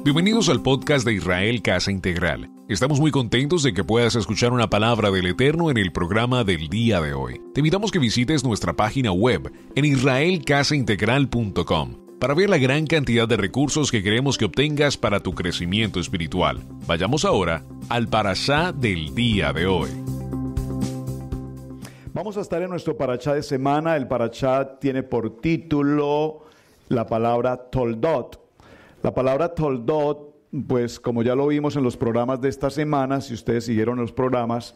Bienvenidos al podcast de Israel Casa Integral. Estamos muy contentos de que puedas escuchar una palabra del Eterno en el programa del día de hoy. Te invitamos que visites nuestra página web en israelcasaintegral.com para ver la gran cantidad de recursos que queremos que obtengas para tu crecimiento espiritual. Vayamos ahora al parashá del día de hoy. Vamos a estar en nuestro parashá de semana. El parashá tiene por título la palabra Toldot. La palabra Toldot, pues como ya lo vimos en los programas de esta semana, si ustedes siguieron los programas,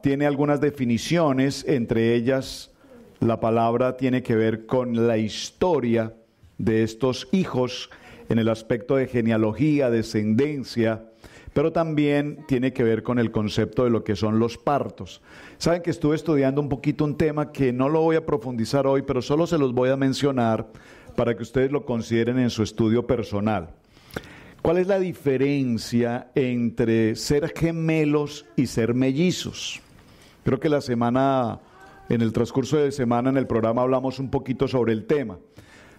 tiene algunas definiciones. Entre ellas, la palabra tiene que ver con la historia de estos hijos en el aspecto de genealogía, descendencia, pero también tiene que ver con el concepto de lo que son los partos. Saben que estuve estudiando un poquito un tema que no lo voy a profundizar hoy, pero solo se los voy a mencionar para que ustedes lo consideren en su estudio personal. ¿Cuál es la diferencia entre ser gemelos y ser mellizos? Creo que en el transcurso de semana en el programa hablamos un poquito sobre el tema.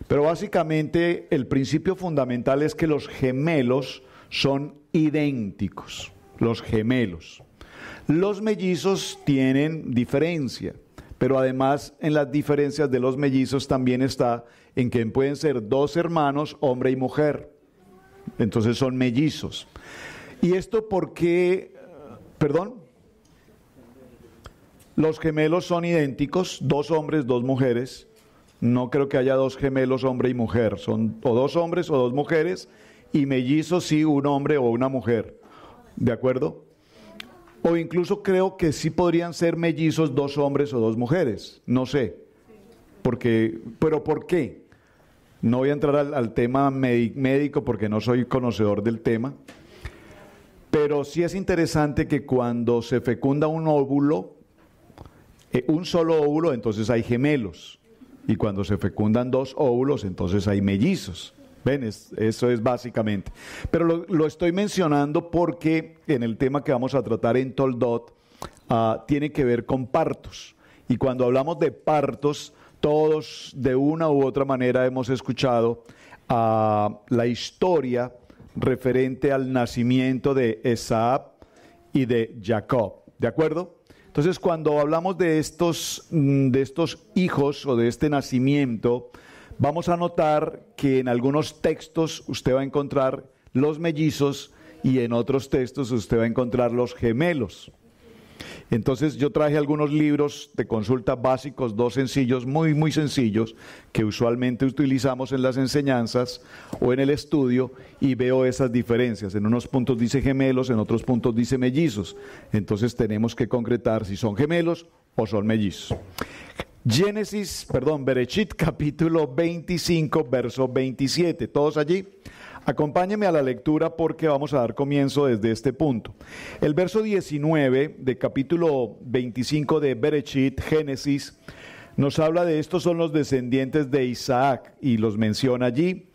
Pero básicamente el principio fundamental es que los gemelos son idénticos, los gemelos. Los mellizos tienen diferencia, pero además en las diferencias de los mellizos también está en que pueden ser dos hermanos, hombre y mujer. Entonces son mellizos. ¿Y esto por qué? ¿Perdón? Los gemelos son idénticos, dos hombres, dos mujeres. No creo que haya dos gemelos, hombre y mujer. Son o dos hombres o dos mujeres, y mellizos sí, un hombre o una mujer. ¿De acuerdo? O incluso creo que sí podrían ser mellizos dos hombres o dos mujeres. No sé. ¿Pero por qué? No voy a entrar al tema médico porque no soy conocedor del tema. Pero sí es interesante que cuando se fecunda un óvulo, un solo óvulo, entonces hay gemelos. Y cuando se fecundan dos óvulos, entonces hay mellizos. ¿Ven? Eso es básicamente. Pero lo estoy mencionando porque en el tema que vamos a tratar en Toldot tiene que ver con partos. Y cuando hablamos de partos, todos de una u otra manera hemos escuchado la historia referente al nacimiento de Esaú y de Jacob. ¿De acuerdo? Entonces, cuando hablamos de estos hijos o de este nacimiento, vamos a notar que en algunos textos usted va a encontrar los mellizos y en otros textos usted va a encontrar los gemelos. Entonces yo traje algunos libros de consulta básicos, dos sencillos, muy muy sencillos, que usualmente utilizamos en las enseñanzas o en el estudio, y veo esas diferencias. En unos puntos dice gemelos, en otros puntos dice mellizos. Entonces tenemos que concretar si son gemelos o son mellizos. Bereshit capítulo 25, verso 27. ¿Todos allí? Acompáñenme a la lectura porque vamos a dar comienzo desde este punto. El verso 19 de capítulo 25 de Bereshit, Génesis, nos habla de estos son los descendientes de Isaac y los menciona allí.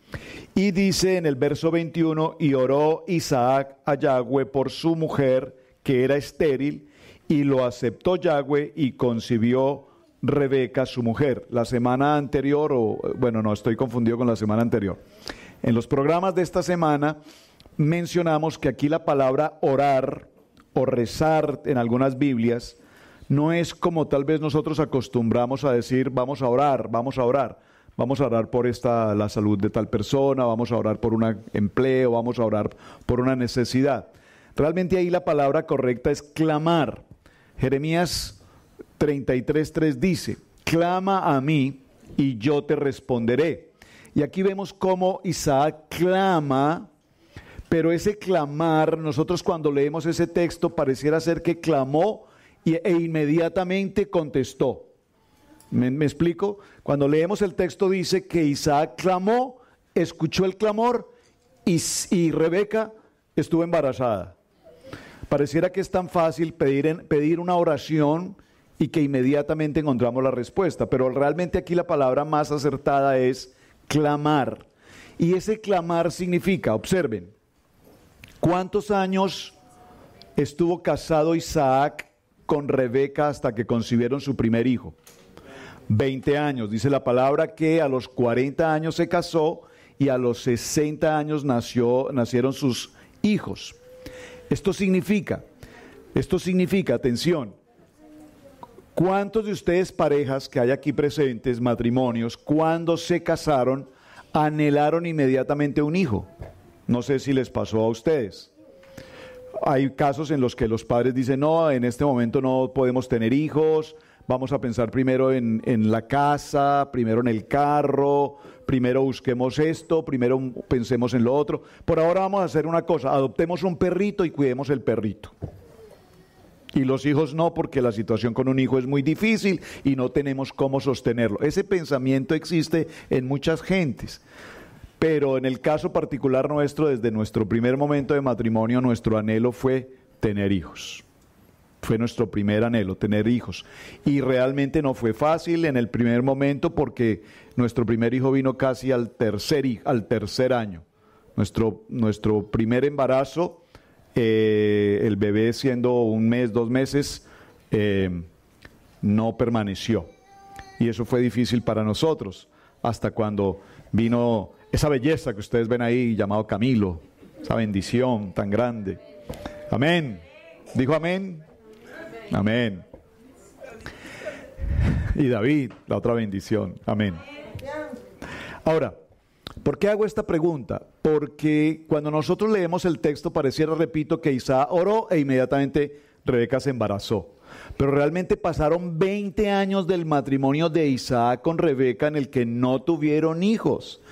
Y dice en el verso 21, y oró Isaac a Yahweh por su mujer que era estéril, y lo aceptó Yahweh y concibió Rebeca su mujer. La semana anterior, estoy confundido con la semana anterior. En los programas de esta semana mencionamos que aquí la palabra orar o rezar en algunas Biblias no es como tal vez nosotros acostumbramos a decir vamos a orar por la salud de tal persona, vamos a orar por un empleo, vamos a orar por una necesidad. Realmente ahí la palabra correcta es clamar. Jeremías 33:3 dice, clama a mí y yo te responderé. Y aquí vemos cómo Isaac clama, pero ese clamar, nosotros cuando leemos ese texto pareciera ser que clamó e inmediatamente contestó. ¿Me explico? Cuando leemos el texto dice que Isaac clamó, escuchó el clamor y Rebeca estuvo embarazada. Pareciera que es tan fácil pedir una oración y que inmediatamente encontramos la respuesta, pero realmente aquí la palabra más acertada es clamar. Y ese clamar significa, observen, ¿cuántos años estuvo casado Isaac con Rebeca hasta que concibieron su primer hijo? 20 años. Dice la palabra que a los 40 años se casó y a los 60 años nacieron sus hijos. Esto significa, atención, ¿cuántos de ustedes parejas que hay aquí presentes, matrimonios, cuando se casaron, anhelaron inmediatamente un hijo? No sé si les pasó a ustedes. Hay casos en los que los padres dicen, no, en este momento no podemos tener hijos, vamos a pensar primero en la casa, primero en el carro, primero busquemos esto, primero pensemos en lo otro. Por ahora vamos a hacer una cosa, adoptemos un perrito y cuidemos el perrito. Y los hijos no, porque la situación con un hijo es muy difícil y no tenemos cómo sostenerlo. Ese pensamiento existe en muchas gentes. Pero en el caso particular nuestro, desde nuestro primer momento de matrimonio, nuestro anhelo fue tener hijos. Fue nuestro primer anhelo, tener hijos. Y realmente no fue fácil en el primer momento porque nuestro primer hijo vino casi al tercer año. Nuestro primer embarazo, el bebé siendo 1 mes, 2 meses, no permaneció. Y eso fue difícil para nosotros, hasta cuando vino esa belleza que ustedes ven ahí, llamado Camilo, esa bendición tan grande. Amén. ¿Dijo amén? Amén. Y David, la otra bendición. Amén. Ahora, ¿por qué hago esta pregunta? Porque cuando nosotros leemos el texto pareciera, repito, que Isaac oró e inmediatamente Rebeca se embarazó. Pero realmente pasaron 20 años del matrimonio de Isaac con Rebeca en el que no tuvieron hijos.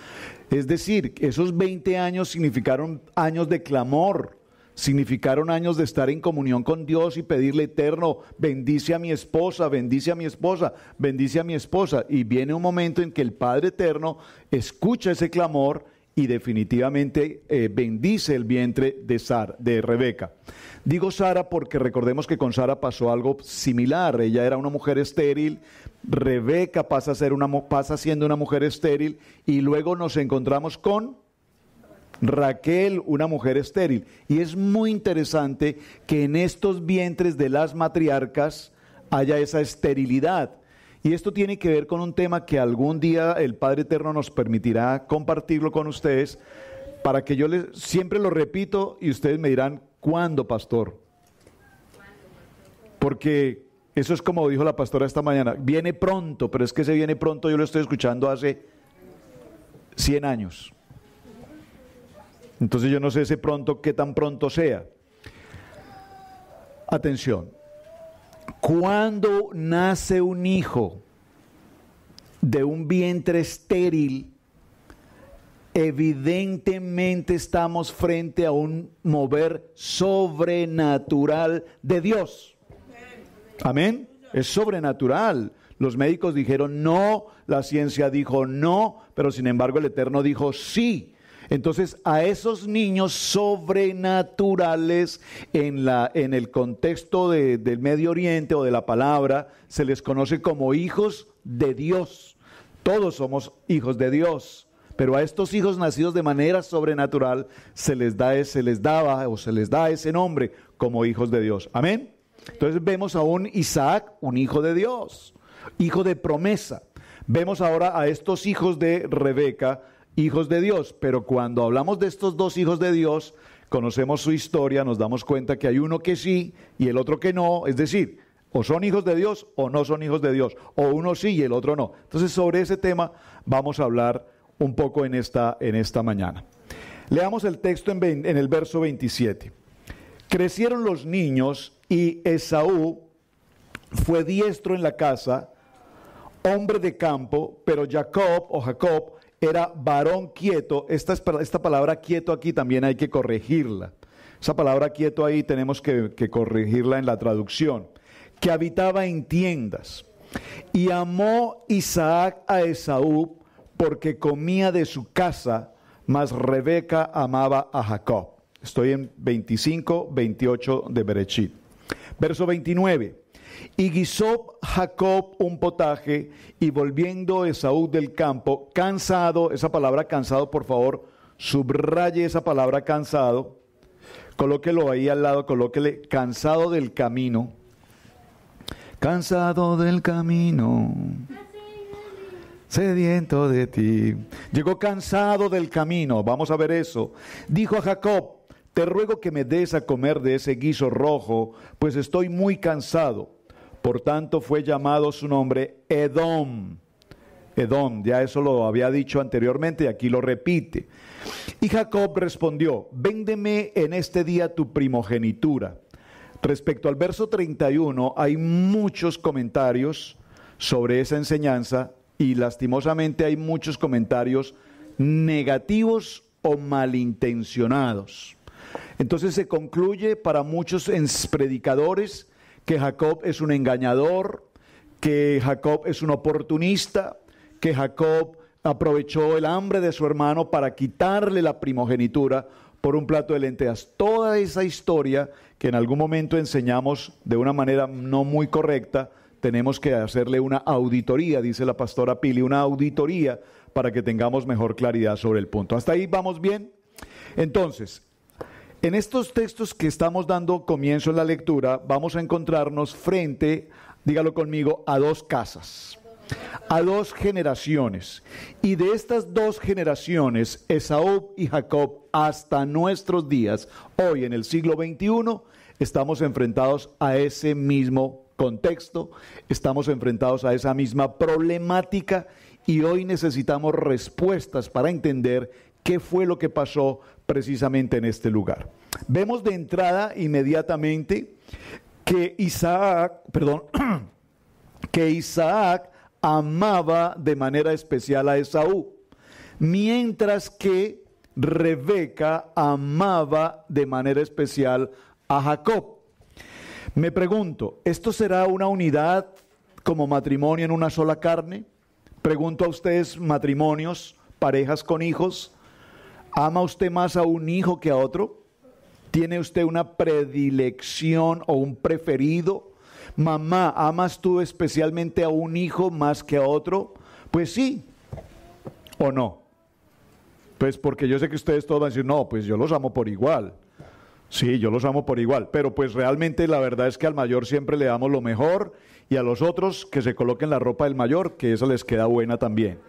Es decir, esos 20 años significaron años de clamor, significaron años de estar en comunión con Dios y pedirle eterno, bendice a mi esposa, bendice a mi esposa, bendice a mi esposa. Y viene un momento en que el Padre Eterno escucha ese clamor y definitivamente bendice el vientre de Rebeca. Digo Sara porque recordemos que con Sara pasó algo similar. Ella era una mujer estéril, Rebeca pasa siendo una mujer estéril y luego nos encontramos con Raquel, una mujer estéril. Y es muy interesante que en estos vientres de las matriarcas haya esa esterilidad. Y esto tiene que ver con un tema que algún día el Padre Eterno nos permitirá compartirlo con ustedes, para que yo siempre lo repito y ustedes me dirán, ¿cuándo, pastor? Porque eso es como dijo la pastora esta mañana, viene pronto, pero es que ese viene pronto yo lo estoy escuchando hace 100 años. Entonces yo no sé ese pronto qué tan pronto sea. Atención, cuando nace un hijo de un vientre estéril, evidentemente estamos frente a un mover sobrenatural de Dios. Amén. Es sobrenatural. Los médicos dijeron no, la ciencia dijo no, pero sin embargo el Eterno dijo sí. Entonces a esos niños sobrenaturales en el contexto del Medio Oriente o de la palabra se les conoce como hijos de Dios. Todos somos hijos de Dios. Pero a estos hijos nacidos de manera sobrenatural se les da ese nombre como hijos de Dios. Amén. Entonces vemos a un Isaac, un hijo de Dios, hijo de promesa. Vemos ahora a estos hijos de Rebeca, hijos de Dios. Pero cuando hablamos de estos dos hijos de Dios, conocemos su historia, nos damos cuenta que hay uno que sí y el otro que no. Es decir, o son hijos de Dios o no son hijos de Dios. O uno sí y el otro no. Entonces sobre ese tema vamos a hablar un poco en esta mañana. Leamos el texto en el verso 27. Crecieron los niños y Esaú fue diestro en la casa, hombre de campo, pero Jacob era varón quieto. Esta palabra quieto aquí también hay que corregirla. Esa palabra quieto ahí tenemos que corregirla en la traducción. Que habitaba en tiendas. Y amó Isaac a Esaú porque comía de su casa, mas Rebeca amaba a Jacob. Estoy en 25, 28 de Berechit. Verso 29. Y guisó Jacob un potaje, y volviendo Esaú del campo, cansado, esa palabra cansado, por favor, subraye esa palabra cansado, colóquelo ahí al lado, colóquele cansado del camino. Cansado del camino. sediento de ti. Llegó cansado del camino, vamos a ver eso. Dijo a Jacob, te ruego que me des a comer de ese guiso rojo, pues estoy muy cansado. Por tanto fue llamado su nombre Edom. Edom, ya eso lo había dicho anteriormente y aquí lo repite. Y Jacob respondió, véndeme en este día tu primogenitura. Respecto al verso 31, hay muchos comentarios sobre esa enseñanza y lastimosamente hay muchos comentarios negativos o malintencionados. Entonces se concluye para muchos predicadores que Jacob es un engañador, que Jacob es un oportunista, que Jacob aprovechó el hambre de su hermano para quitarle la primogenitura por un plato de lentejas. Toda esa historia que en algún momento enseñamos de una manera no muy correcta, tenemos que hacerle una auditoría, dice la pastora Pili, una auditoría para que tengamos mejor claridad sobre el punto. ¿Hasta ahí vamos bien? Entonces, en estos textos que estamos dando comienzo en la lectura, vamos a encontrarnos frente, dígalo conmigo, a dos casas, a dos generaciones. Y de estas dos generaciones, Esaú y Jacob, hasta nuestros días, hoy en el siglo XXI, estamos enfrentados a ese mismo contexto, estamos enfrentados a esa misma problemática y hoy necesitamos respuestas para entender qué fue lo que pasó precisamente en este lugar. Vemos de entrada inmediatamente que Isaac amaba de manera especial a Esaú, mientras que Rebeca amaba de manera especial a Jacob. Me pregunto, ¿esto será una unidad como matrimonio en una sola carne? Pregunto a ustedes, matrimonios, parejas con hijos, ¿ama usted más a un hijo que a otro? ¿Tiene usted una predilección o un preferido? Mamá, ¿amas tú especialmente a un hijo más que a otro? Pues sí, ¿o no? Pues porque yo sé que ustedes todos van a decir, no, pues yo los amo por igual. Sí, yo los amo por igual, pero pues realmente la verdad es que al mayor siempre le damos lo mejor y a los otros que se coloquen la ropa del mayor, que esa les queda buena también.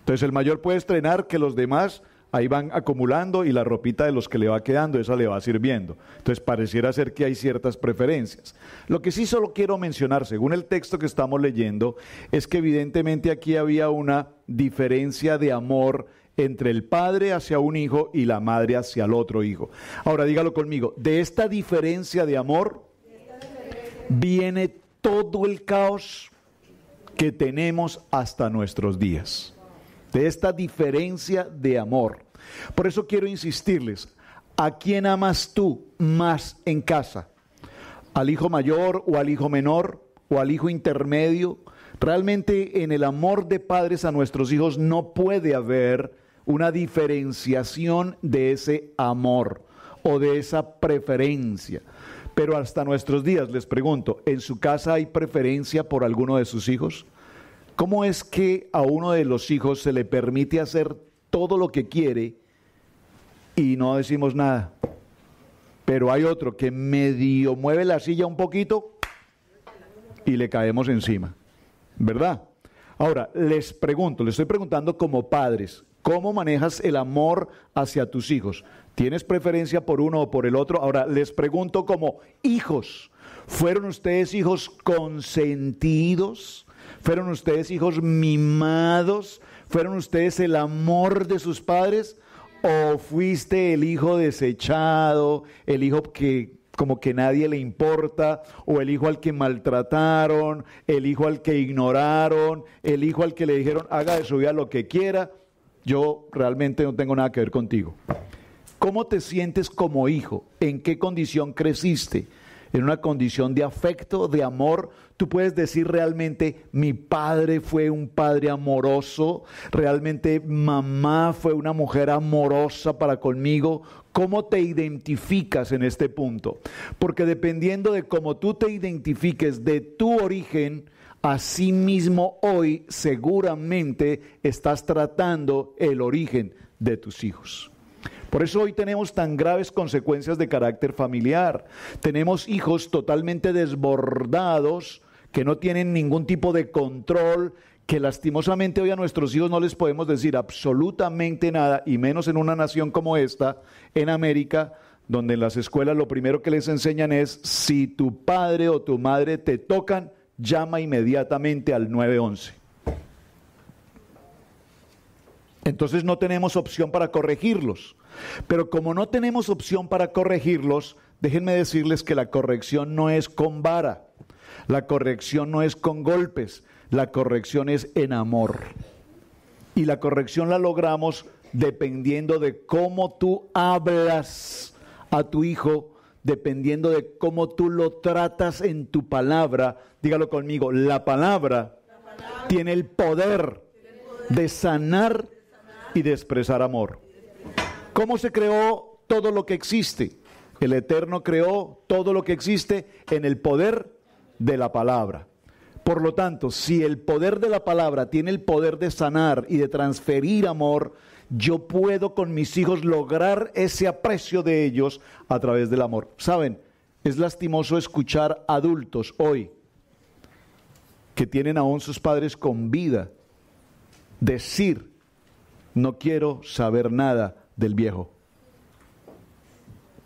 Entonces el mayor puede estrenar que los demás ahí van acumulando y la ropita de los que le va quedando, esa le va sirviendo. Entonces pareciera ser que hay ciertas preferencias. Lo que sí solo quiero mencionar, según el texto que estamos leyendo, es que evidentemente aquí había una diferencia de amor entre el padre hacia un hijo y la madre hacia el otro hijo. Ahora dígalo conmigo, de esta diferencia de amor viene todo el caos que tenemos hasta nuestros días. De esta diferencia de amor. Por eso quiero insistirles, ¿a quién amas tú más en casa? ¿Al hijo mayor o al hijo menor o al hijo intermedio? Realmente en el amor de padres a nuestros hijos no puede haber una diferenciación de ese amor o de esa preferencia. Pero hasta nuestros días les pregunto, ¿en su casa hay preferencia por alguno de sus hijos? ¿Cómo es que a uno de los hijos se le permite hacer todo lo que quiere y no decimos nada? Pero hay otro que medio mueve la silla un poquito y le caemos encima, ¿verdad? Ahora, les pregunto, les estoy preguntando como padres, ¿cómo manejas el amor hacia tus hijos? ¿Tienes preferencia por uno o por el otro? Ahora, les pregunto como hijos, ¿fueron ustedes hijos consentidos? ¿Fueron ustedes hijos mimados? ¿Fueron ustedes el amor de sus padres? ¿O fuiste el hijo desechado, el hijo que como que nadie le importa, o el hijo al que maltrataron, el hijo al que ignoraron, el hijo al que le dijeron haga de su vida lo que quiera, yo realmente no tengo nada que ver contigo? ¿Cómo te sientes como hijo? ¿En qué condición creciste? ¿En una condición de afecto, de amor? Tú puedes decir realmente, mi padre fue un padre amoroso, realmente mamá fue una mujer amorosa para conmigo. ¿Cómo te identificas en este punto? Porque dependiendo de cómo tú te identifiques de tu origen, así mismo hoy seguramente estás tratando el origen de tus hijos. Por eso hoy tenemos tan graves consecuencias de carácter familiar. Tenemos hijos totalmente desbordados, que no tienen ningún tipo de control, que lastimosamente hoy a nuestros hijos no les podemos decir absolutamente nada, y menos en una nación como esta, en América, donde en las escuelas lo primero que les enseñan es: si tu padre o tu madre te tocan, llama inmediatamente al 911. Entonces no tenemos opción para corregirlos. Pero como no tenemos opción para corregirlos, déjenme decirles que la corrección no es con vara, la corrección no es con golpes, la corrección es en amor. Y la corrección la logramos dependiendo de cómo tú hablas a tu hijo, dependiendo de cómo tú lo tratas en tu palabra. Dígalo conmigo: la palabra tiene el poder de sanar y de expresar amor. ¿Cómo se creó todo lo que existe? El Eterno creó todo lo que existe en el poder de la palabra. Por lo tanto, si el poder de la palabra tiene el poder de sanar y de transferir amor, yo puedo con mis hijos lograr ese aprecio de ellos a través del amor. ¿Saben? Es lastimoso escuchar adultos hoy que tienen aún sus padres con vida decir: no quiero saber nada del viejo.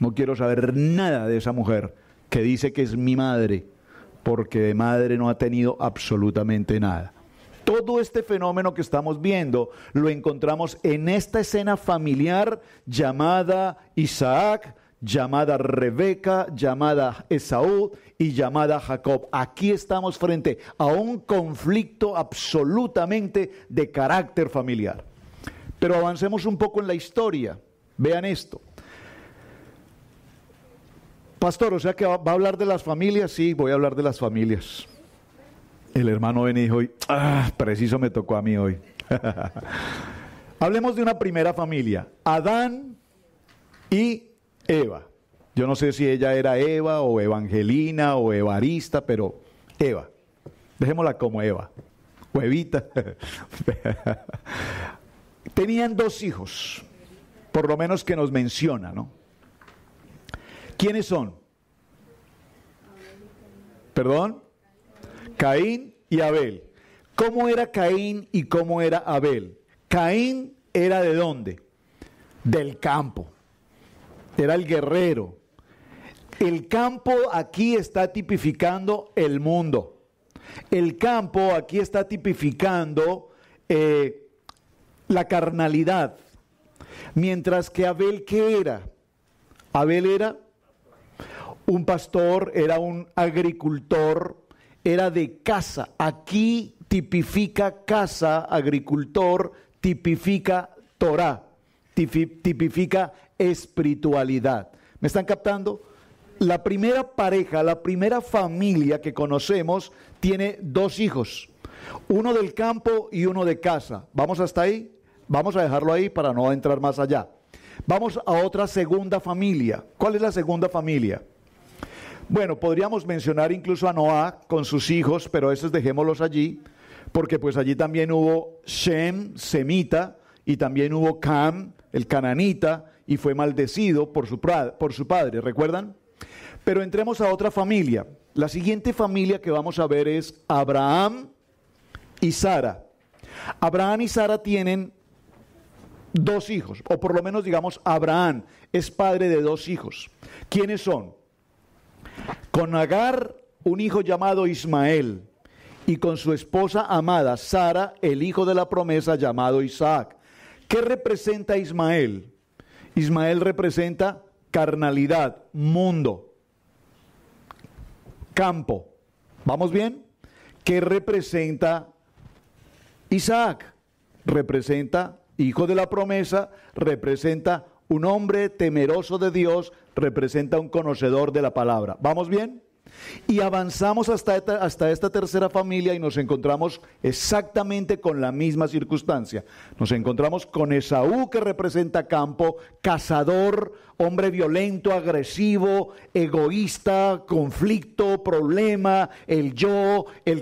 No quiero saber nada de esa mujer que dice que es mi madre, porque de madre no ha tenido absolutamente nada. Todo este fenómeno que estamos viendo lo encontramos en esta escena familiar llamada Isaac, llamada Rebeca, llamada Esaú y llamada Jacob. Aquí estamos frente a un conflicto absolutamente de carácter familiar. Pero avancemos un poco en la historia. Vean esto. Pastor, o sea que va a hablar de las familias. Sí, voy a hablar de las familias. El hermano ven y dijo: preciso me tocó a mí hoy. Hablemos de una primera familia: Adán y Eva. Yo no sé si ella era Eva o Evangelina o Evarista, pero Eva. Dejémosla como Eva o Evita. Tenían 2 hijos, por lo menos que nos menciona, ¿no? ¿Quiénes son? ¿Perdón? Caín y Abel. ¿Cómo era Caín y cómo era Abel? Caín era ¿de dónde? Del campo. Era el guerrero. El campo aquí está tipificando el mundo. El campo aquí está tipificando la carnalidad. Mientras que Abel, ¿qué era? Abel era un pastor, era un agricultor, era de casa. Aquí tipifica casa, agricultor, tipifica Torah, tipifica espiritualidad. ¿Me están captando? La primera pareja, la primera familia que conocemos tiene 2 hijos, uno del campo y uno de casa. ¿Vamos hasta ahí? Vamos a dejarlo ahí para no entrar más allá. Vamos a otra segunda familia. ¿Cuál es la segunda familia? Bueno, podríamos mencionar incluso a Noah con sus hijos, pero esos dejémoslos allí, porque pues allí también hubo Shem, semita, y también hubo Cam, el cananita, y fue maldecido por su padre, ¿recuerdan? Pero entremos a otra familia. La siguiente familia que vamos a ver es Abraham y Sara. Abraham y Sara tienen 2 hijos, o por lo menos digamos Abraham es padre de 2 hijos. ¿Quiénes son? Con Agar, un hijo llamado Ismael, y con su esposa amada Sara, el hijo de la promesa llamado Isaac. ¿Qué representa Ismael? Ismael representa carnalidad, mundo, campo. ¿Vamos bien? ¿Qué representa Isaac? Representa hijo de la promesa, representa un hombre temeroso de Dios, representa un conocedor de la palabra. ¿Vamos bien? Y avanzamos hasta esta tercera familia y nos encontramos exactamente con la misma circunstancia. Nos encontramos con Esaú, que representa campo, cazador, hombre violento, agresivo, egoísta, conflicto, problema, el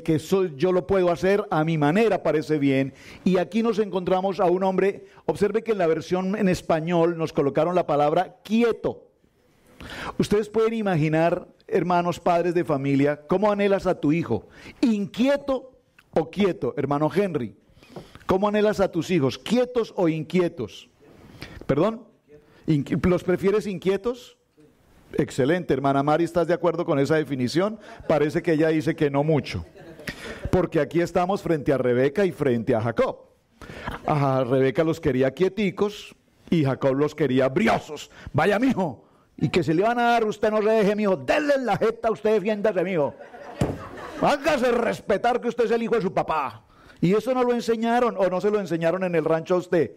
que soy, yo lo puedo hacer a mi manera, parece bien. Y aquí nos encontramos a un hombre, observe que en la versión en español nos colocaron la palabra quieto. Ustedes pueden imaginar, hermanos, padres de familia, cómo anhelas a tu hijo, inquieto o quieto? Hermano Henry, ¿cómo anhelas a tus hijos? ¿Quietos o inquietos? ¿Perdón? ¿Los prefieres inquietos? Excelente, hermana Mari, ¿estás de acuerdo con esa definición? Parece que ella dice que no mucho. Porque aquí estamos frente a Rebeca y frente a Jacob. A Rebeca los quería quieticos y Jacob los quería briosos. Vaya, mijo, y que se le van a dar, usted no se deje, mijo, denle en la jeta, usted defiéndase, mijo. Hágase respetar que usted es el hijo de su papá. Y eso no lo enseñaron, o no se lo enseñaron en el rancho a usted.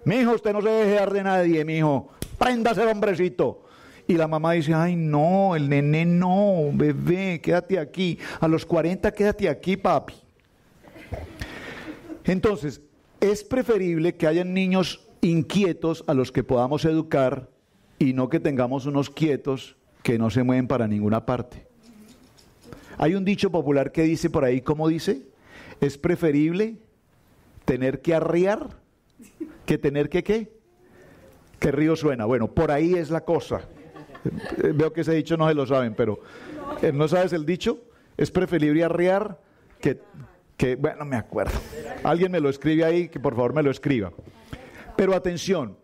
Mijo, usted no se deje dar de nadie, mijo. Préndase, hombrecito. Y la mamá dice, ay no, el nene no, bebé, quédate aquí. A los 40 quédate aquí, papi. Entonces, es preferible que hayan niños inquietos a los que podamos educar y no que tengamos unos quietos que no se mueven para ninguna parte. Hay un dicho popular que dice por ahí, ¿cómo dice? Es preferible tener que arriar que tener que ¿qué? ¿Qué río suena? Bueno, por ahí es la cosa. Veo que ese dicho no se lo saben, pero ¿no sabes el dicho? Es preferible arriar que bueno, me acuerdo. Alguien me lo escribe ahí, que por favor me lo escriba. Pero atención,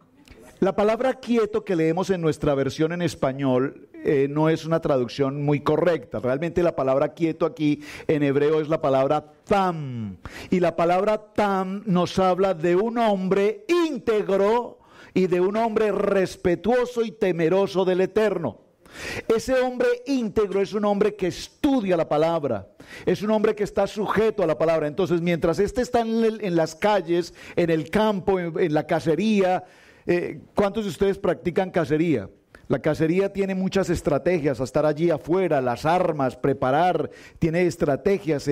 la palabra quieto que leemos en nuestra versión en español no es una traducción muy correcta. Realmente la palabra quieto aquí en hebreo es la palabra tam. Y la palabra tam nos habla de un hombre íntegro y de un hombre respetuoso y temeroso del Eterno. Ese hombre íntegro es un hombre que estudia la palabra, es un hombre que está sujeto a la palabra. Entonces, mientras éste está en las calles, en el campo, en la cacería, ¿cuántos de ustedes practican cacería? La cacería tiene muchas estrategias, a estar allí afuera, las armas, preparar, tiene estrategias.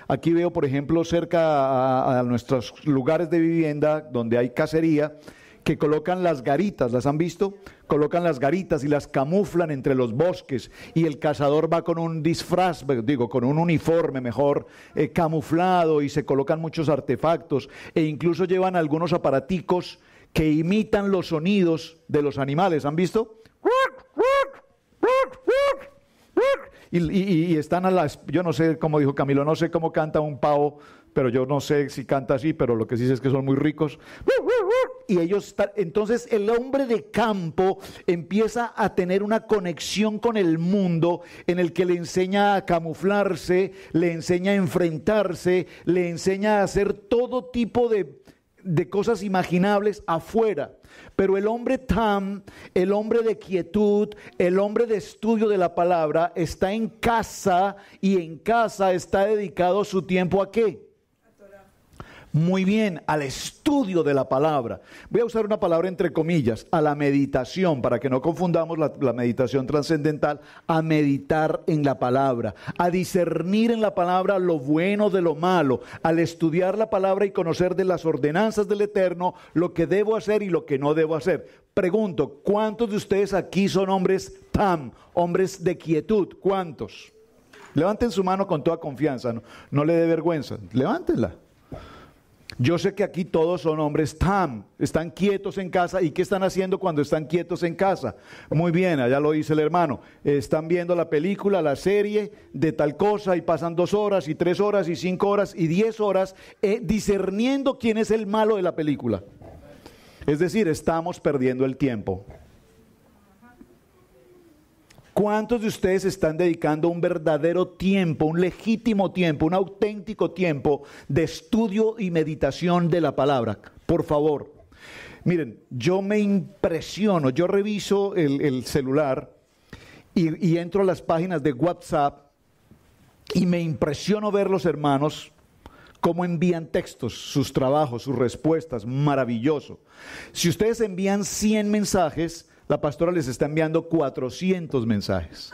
Aquí veo, por ejemplo, cerca a nuestros lugares de vivienda donde hay cacería, que colocan las garitas, ¿las han visto? Colocan las garitas y las camuflan entre los bosques y el cazador va con un disfraz, con un uniforme mejor, camuflado, y se colocan muchos artefactos e incluso llevan algunos aparaticos que imitan los sonidos de los animales, ¿han visto? Y están a las, yo no sé, como dijo Camilo, no sé cómo canta un pavo, pero yo no sé si canta así, pero lo que sí sé es que son muy ricos. Y ellos están, entonces el hombre de campo empieza a tener una conexión con el mundo en el que le enseña a camuflarse, le enseña a enfrentarse, le enseña a hacer todo tipo de cosas imaginables afuera. Pero el hombre tam, el hombre de quietud, el hombre de estudio de la palabra, está en casa, y en casa está dedicado su tiempo ¿a qué? Muy bien, al estudio de la palabra. Voy a usar una palabra entre comillas, a la meditación, para que no confundamos la meditación trascendental, a meditar en la palabra, a discernir en la palabra lo bueno de lo malo, al estudiar la palabra y conocer de las ordenanzas del Eterno lo que debo hacer y lo que no debo hacer. Pregunto, ¿cuántos de ustedes aquí son hombres tam, hombres de quietud? ¿Cuántos? Levanten su mano con toda confianza, no le dé vergüenza, levántenla. Yo sé que aquí todos son hombres tam, están quietos en casa. ¿Y qué están haciendo cuando están quietos en casa? Muy bien, allá lo dice el hermano, están viendo la película, la serie de tal cosa, y pasan 2 horas y 3 horas y 5 horas y 10 horas discerniendo quién es el malo de la película. Es decir, estamos perdiendo el tiempo. ¿Cuántos de ustedes están dedicando un verdadero tiempo, un legítimo tiempo, un auténtico tiempo de estudio y meditación de la palabra? Por favor. Miren, yo me impresiono, yo reviso el celular y entro a las páginas de WhatsApp y me impresiono ver los hermanos cómo envían textos, sus trabajos, sus respuestas, maravilloso. Si ustedes envían 100 mensajes, la pastora les está enviando 400 mensajes.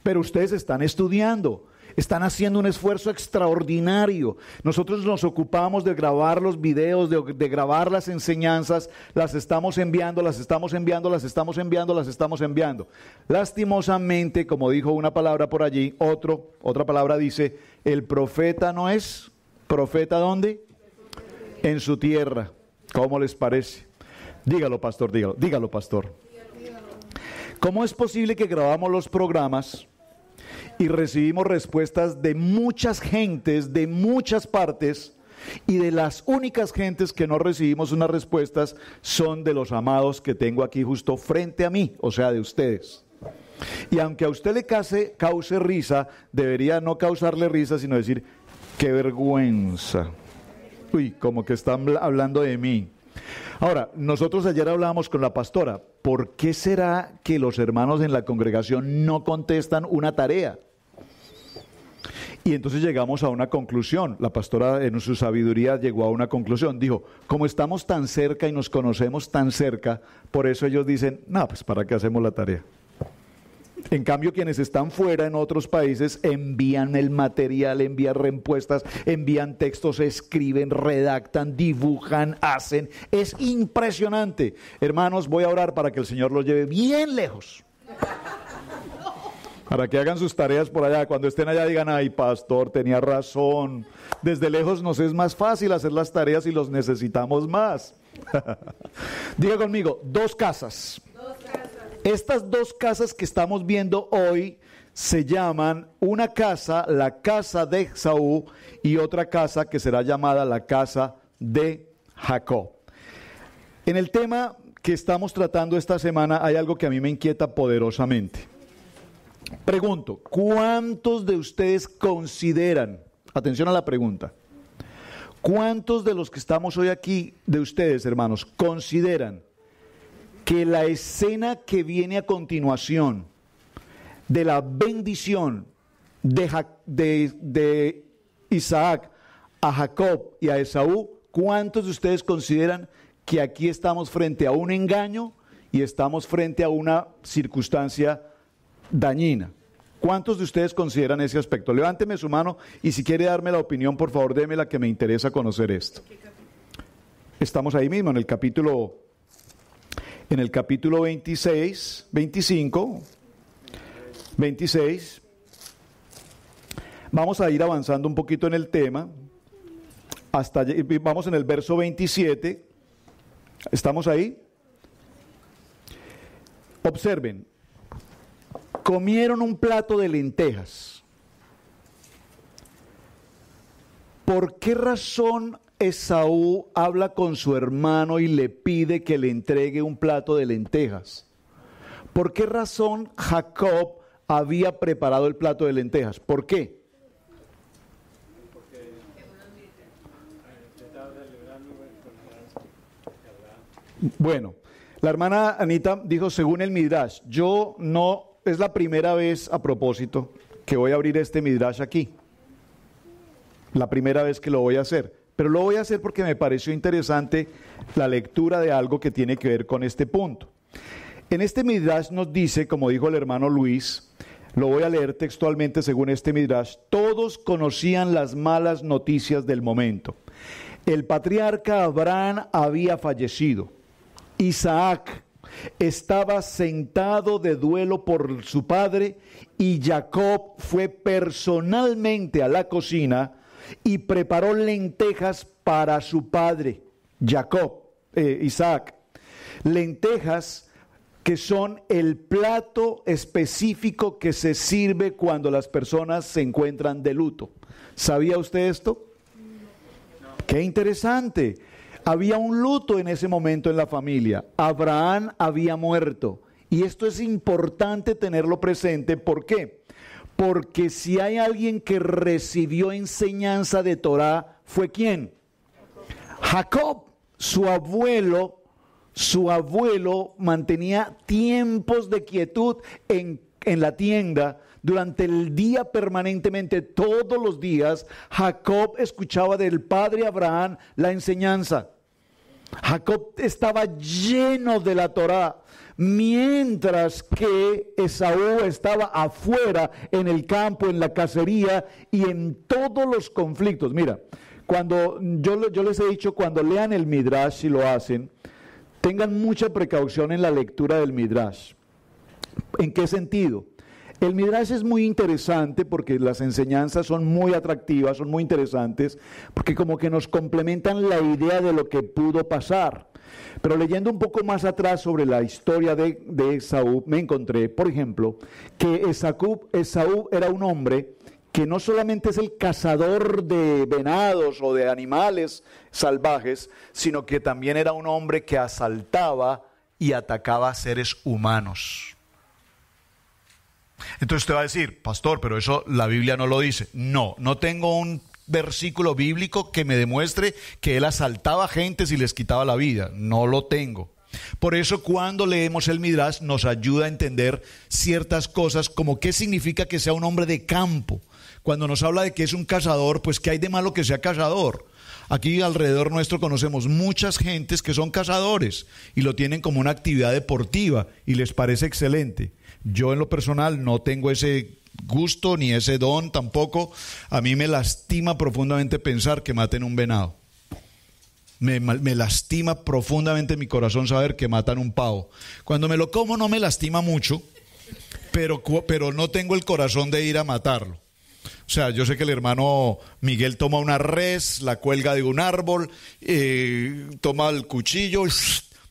Pero ustedes están estudiando, están haciendo un esfuerzo extraordinario. Nosotros nos ocupamos de grabar los videos, de grabar las enseñanzas, las estamos enviando, las estamos enviando, las estamos enviando, las estamos enviando. Lastimosamente, como dijo una palabra por allí, otra palabra dice, el profeta no es profeta, ¿dónde? En su tierra. ¿Cómo les parece? Dígalo, pastor, dígalo, pastor. ¿Cómo es posible que grabamos los programas y recibimos respuestas de muchas gentes, de muchas partes, y de las únicas gentes que no recibimos unas respuestas son de los amados que tengo aquí justo frente a mí, o sea, de ustedes. Y aunque a usted le cause risa, debería no causarle risa, sino decir, qué vergüenza. Uy, como que están hablando de mí. Ahora, nosotros ayer hablábamos con la pastora, ¿por qué será que los hermanos en la congregación no contestan una tarea? Y entonces llegamos a una conclusión. La pastora en su sabiduría llegó a una conclusión. Dijo, como estamos tan cerca y nos conocemos tan cerca, por eso ellos dicen, no, pues ¿para qué hacemos la tarea? En cambio, quienes están fuera en otros países envían el material, envían respuestas, envían textos, escriben, redactan, dibujan, hacen. Es impresionante. Hermanos, voy a orar para que el Señor los lleve bien lejos. Para que hagan sus tareas por allá. Cuando estén allá digan, ay, pastor, tenía razón. Desde lejos nos es más fácil hacer las tareas y los necesitamos más. Diga conmigo, 2 casas. Estas 2 casas que estamos viendo hoy se llaman una casa, la casa de Esaú, y otra casa que será llamada la casa de Jacob. En el tema que estamos tratando esta semana hay algo que a mí me inquieta poderosamente. Pregunto, ¿cuántos de ustedes consideran, atención a la pregunta, cuántos de los que estamos hoy aquí, de ustedes hermanos, consideran que la escena que viene a continuación de la bendición de Isaac a Jacob y a Esaú, cuántos de ustedes consideran que aquí estamos frente a un engaño y estamos frente a una circunstancia dañina? ¿Cuántos de ustedes consideran ese aspecto? Levánteme su mano y si quiere darme la opinión, por favor, démela, que me interesa conocer esto. Estamos ahí mismo en el capítulo 26. Vamos a ir avanzando un poquito en el tema. Vamos en el verso 27. ¿Estamos ahí? Observen. Comieron un plato de lentejas. ¿Por qué razón Esaú habla con su hermano y le pide que le entregue un plato de lentejas? ¿Por qué razón Jacob había preparado el plato de lentejas? ¿Por qué? Bueno, la hermana Anita dijo según el Midrash. Yo no, es la primera vez a propósito que voy a abrir este Midrash aquí. La primera vez que lo voy a hacer. Pero lo voy a hacer porque me pareció interesante la lectura de algo que tiene que ver con este punto. En este Midrash nos dice, como dijo el hermano Luis, lo voy a leer textualmente según este Midrash, todos conocían las malas noticias del momento. El patriarca Abraham había fallecido. Isaac estaba sentado de duelo por su padre y Jacob fue personalmente a la cocina y preparó lentejas para su padre, Isaac. Lentejas que son el plato específico que se sirve cuando las personas se encuentran de luto. ¿Sabía usted esto? No. ¡Qué interesante! Había un luto en ese momento en la familia. Abraham había muerto. Y esto es importante tenerlo presente. ¿Por qué? Porque si hay alguien que recibió enseñanza de Torah, ¿fue quién? Jacob. Su abuelo mantenía tiempos de quietud en la tienda. Durante el día permanentemente, todos los días, Jacob escuchaba del padre Abraham la enseñanza. Jacob estaba lleno de la Torá, mientras que Esaú estaba afuera, en el campo, en la cacería y en todos los conflictos. Mira, cuando yo les he dicho, cuando lean el Midrash, si lo hacen, tengan mucha precaución en la lectura del Midrash. ¿En qué sentido? El Midrash es muy interesante porque las enseñanzas son muy atractivas, son muy interesantes, porque como que nos complementan la idea de lo que pudo pasar. Pero leyendo un poco más atrás sobre la historia de Esaú, me encontré, por ejemplo, que Esaú era un hombre que no solamente es el cazador de venados o de animales salvajes, sino que también era un hombre que asaltaba y atacaba a seres humanos. Entonces usted va a decir, pastor, pero eso la Biblia no lo dice. No tengo un versículo bíblico que me demuestre que él asaltaba gentes y les quitaba la vida. No lo tengo. Por eso cuando leemos el Midrash nos ayuda a entender ciertas cosas, como qué significa que sea un hombre de campo. Cuando nos habla de que es un cazador, pues ¿qué hay de malo que sea cazador? Aquí alrededor nuestro conocemos muchas gentes que son cazadores y lo tienen como una actividad deportiva y les parece excelente. Yo en lo personal no tengo ese gusto ni ese don tampoco. A mí me lastima profundamente pensar que maten un venado. Me lastima profundamente mi corazón saber que matan un pavo. Cuando me lo como no me lastima mucho, pero no tengo el corazón de ir a matarlo. O sea, yo sé que el hermano Miguel toma una res, la cuelga de un árbol, toma el cuchillo,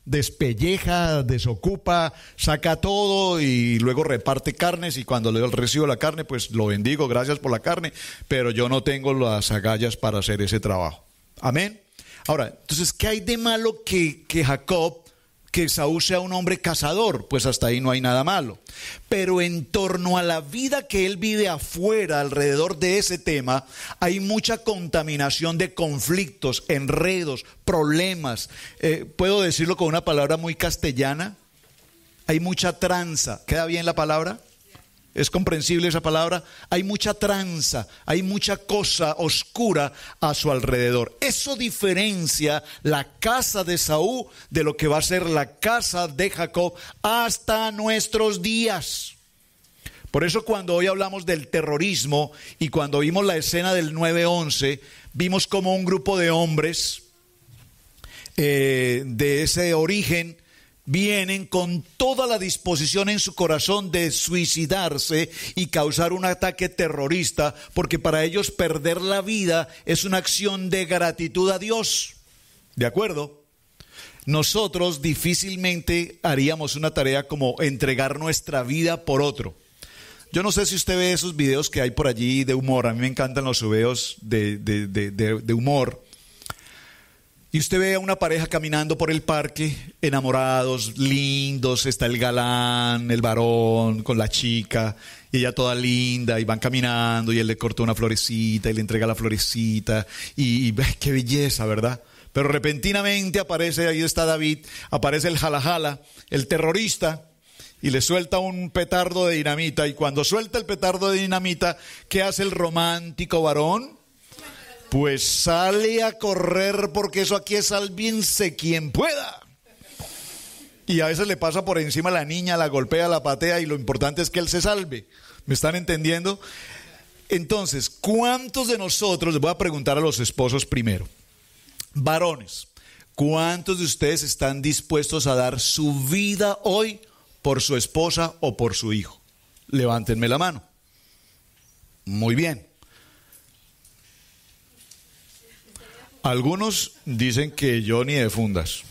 despelleja, desocupa, saca todo y luego reparte carnes, y cuando le recibo la carne, pues lo bendigo, gracias por la carne, pero yo no tengo las agallas para hacer ese trabajo. Amén. Ahora, entonces, ¿qué hay de malo que Esaú sea un hombre cazador? Pues hasta ahí no hay nada malo. Pero en torno a la vida que él vive afuera, alrededor de ese tema, hay mucha contaminación de conflictos, enredos, problemas. ¿Puedo decirlo con una palabra muy castellana? Hay mucha tranza. ¿Queda bien la palabra? ¿Es comprensible esa palabra? Hay mucha tranza, hay mucha cosa oscura a su alrededor. Eso diferencia la casa de Esaú de lo que va a ser la casa de Jacob hasta nuestros días. Por eso cuando hoy hablamos del terrorismo y cuando vimos la escena del 9/11, vimos como un grupo de hombres de ese origen vienen con toda la disposición en su corazón de suicidarse y causar un ataque terrorista, porque para ellos perder la vida es una acción de gratitud a Dios. ¿De acuerdo? Nosotros difícilmente haríamos una tarea como entregar nuestra vida por otro. Yo no sé si usted ve esos videos que hay por allí de humor. A mí me encantan los videos de humor. Y usted ve a una pareja caminando por el parque, enamorados, lindos, está el galán, el varón con la chica, y ella toda linda, y van caminando, y él le corta una florecita, y le entrega la florecita, y qué belleza, ¿verdad? Pero repentinamente aparece, ahí está David, aparece el jalajala, el terrorista, y le suelta un petardo de dinamita, y cuando suelta el petardo de dinamita, ¿qué hace el romántico varón? Pues sale a correr, porque eso aquí es sálvense quien pueda. Y a veces le pasa por encima a la niña, la golpea, la patea, y lo importante es que él se salve. ¿Me están entendiendo? Entonces, ¿cuántos de nosotros, les voy a preguntar a los esposos primero, varones, ¿cuántos de ustedes están dispuestos a dar su vida hoy por su esposa o por su hijo? Levántenme la mano. Muy bien. Algunos dicen que yo ni de fundas.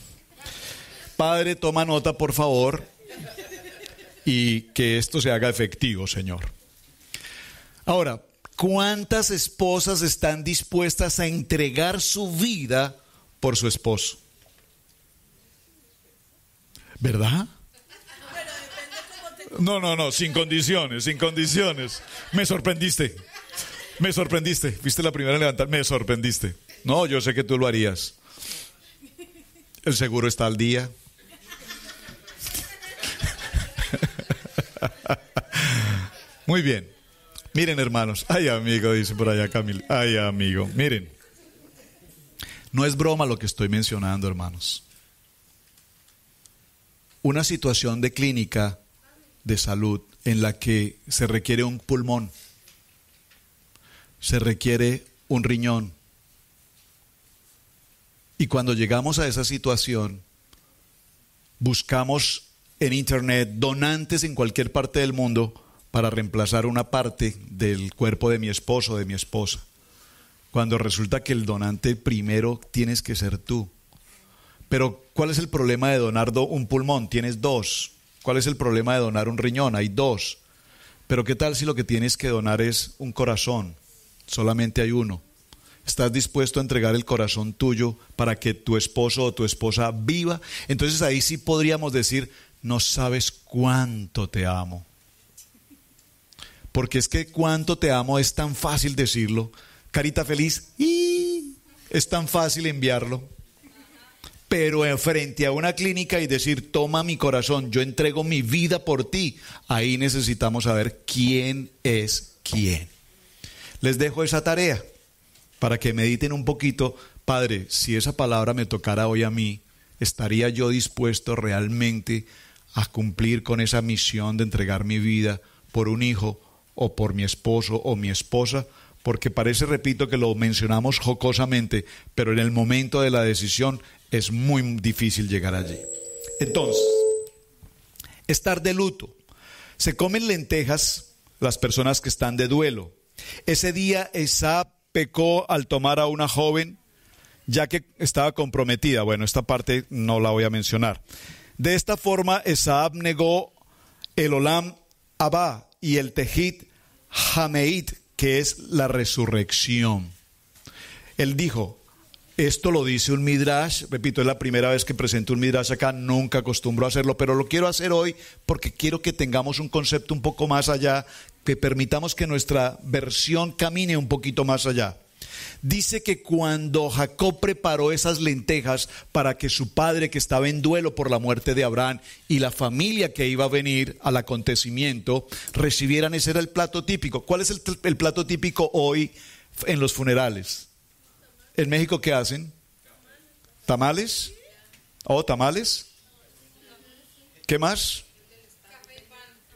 Padre, toma nota, por favor, y que esto se haga efectivo, Señor. Ahora, ¿cuántas esposas están dispuestas a entregar su vida por su esposo? ¿Verdad? No, sin condiciones, sin condiciones. Me sorprendiste. Viste la primera en levantar, me sorprendiste. No, yo sé que tú lo harías. El seguro está al día. Muy bien. Miren, hermanos. Ay, amigo, dice por allá Camil. Ay, amigo. Miren. No es broma lo que estoy mencionando, hermanos. Una situación de clínica de salud en la que se requiere un pulmón, se requiere un riñón. Y cuando llegamos a esa situación, buscamos en internet donantes en cualquier parte del mundo para reemplazar una parte del cuerpo de mi esposo o de mi esposa, cuando resulta que el donante primero tienes que ser tú. Pero ¿cuál es el problema de donar un pulmón? Tienes 2. ¿Cuál es el problema de donar un riñón? Hay 2. Pero ¿qué tal si lo que tienes que donar es un corazón? Solamente hay 1. ¿Estás dispuesto a entregar el corazón tuyo para que tu esposo o tu esposa viva? Entonces ahí sí podríamos decir, no sabes cuánto te amo. Porque es que cuánto te amo es tan fácil decirlo. Carita feliz, ¡y! Es tan fácil enviarlo. Pero frente a una clínica y decir, toma mi corazón, yo entrego mi vida por ti, ahí necesitamos saber quién es quién. Les dejo esa tarea para que mediten un poquito. Padre, si esa palabra me tocara hoy a mí, ¿estaría yo dispuesto realmente a cumplir con esa misión de entregar mi vida por un hijo o por mi esposo o mi esposa? Porque parece, repito, que lo mencionamos jocosamente, pero en el momento de la decisión es muy difícil llegar allí. Entonces, estar de luto. Se comen lentejas las personas que están de duelo. Ese día Esaú pecó al tomar a una joven, ya que estaba comprometida. Bueno, esta parte no la voy a mencionar. De esta forma, Esaú negó el Olam Abba y el Tehit Hameit, que es la resurrección. Él dijo, esto lo dice un midrash, repito, es la primera vez que presento un midrash acá, nunca acostumbro a hacerlo, pero lo quiero hacer hoy porque quiero que tengamos un concepto un poco más allá, que permitamos que nuestra versión camine un poquito más allá. Dice que cuando Jacob preparó esas lentejas para que su padre, que estaba en duelo por la muerte de Abraham, y la familia que iba a venir al acontecimiento, recibieran, ese era el plato típico. ¿Cuál es el plato típico hoy en los funerales? ¿En México qué hacen? ¿Tamales? ¿Oh, tamales? ¿Qué más?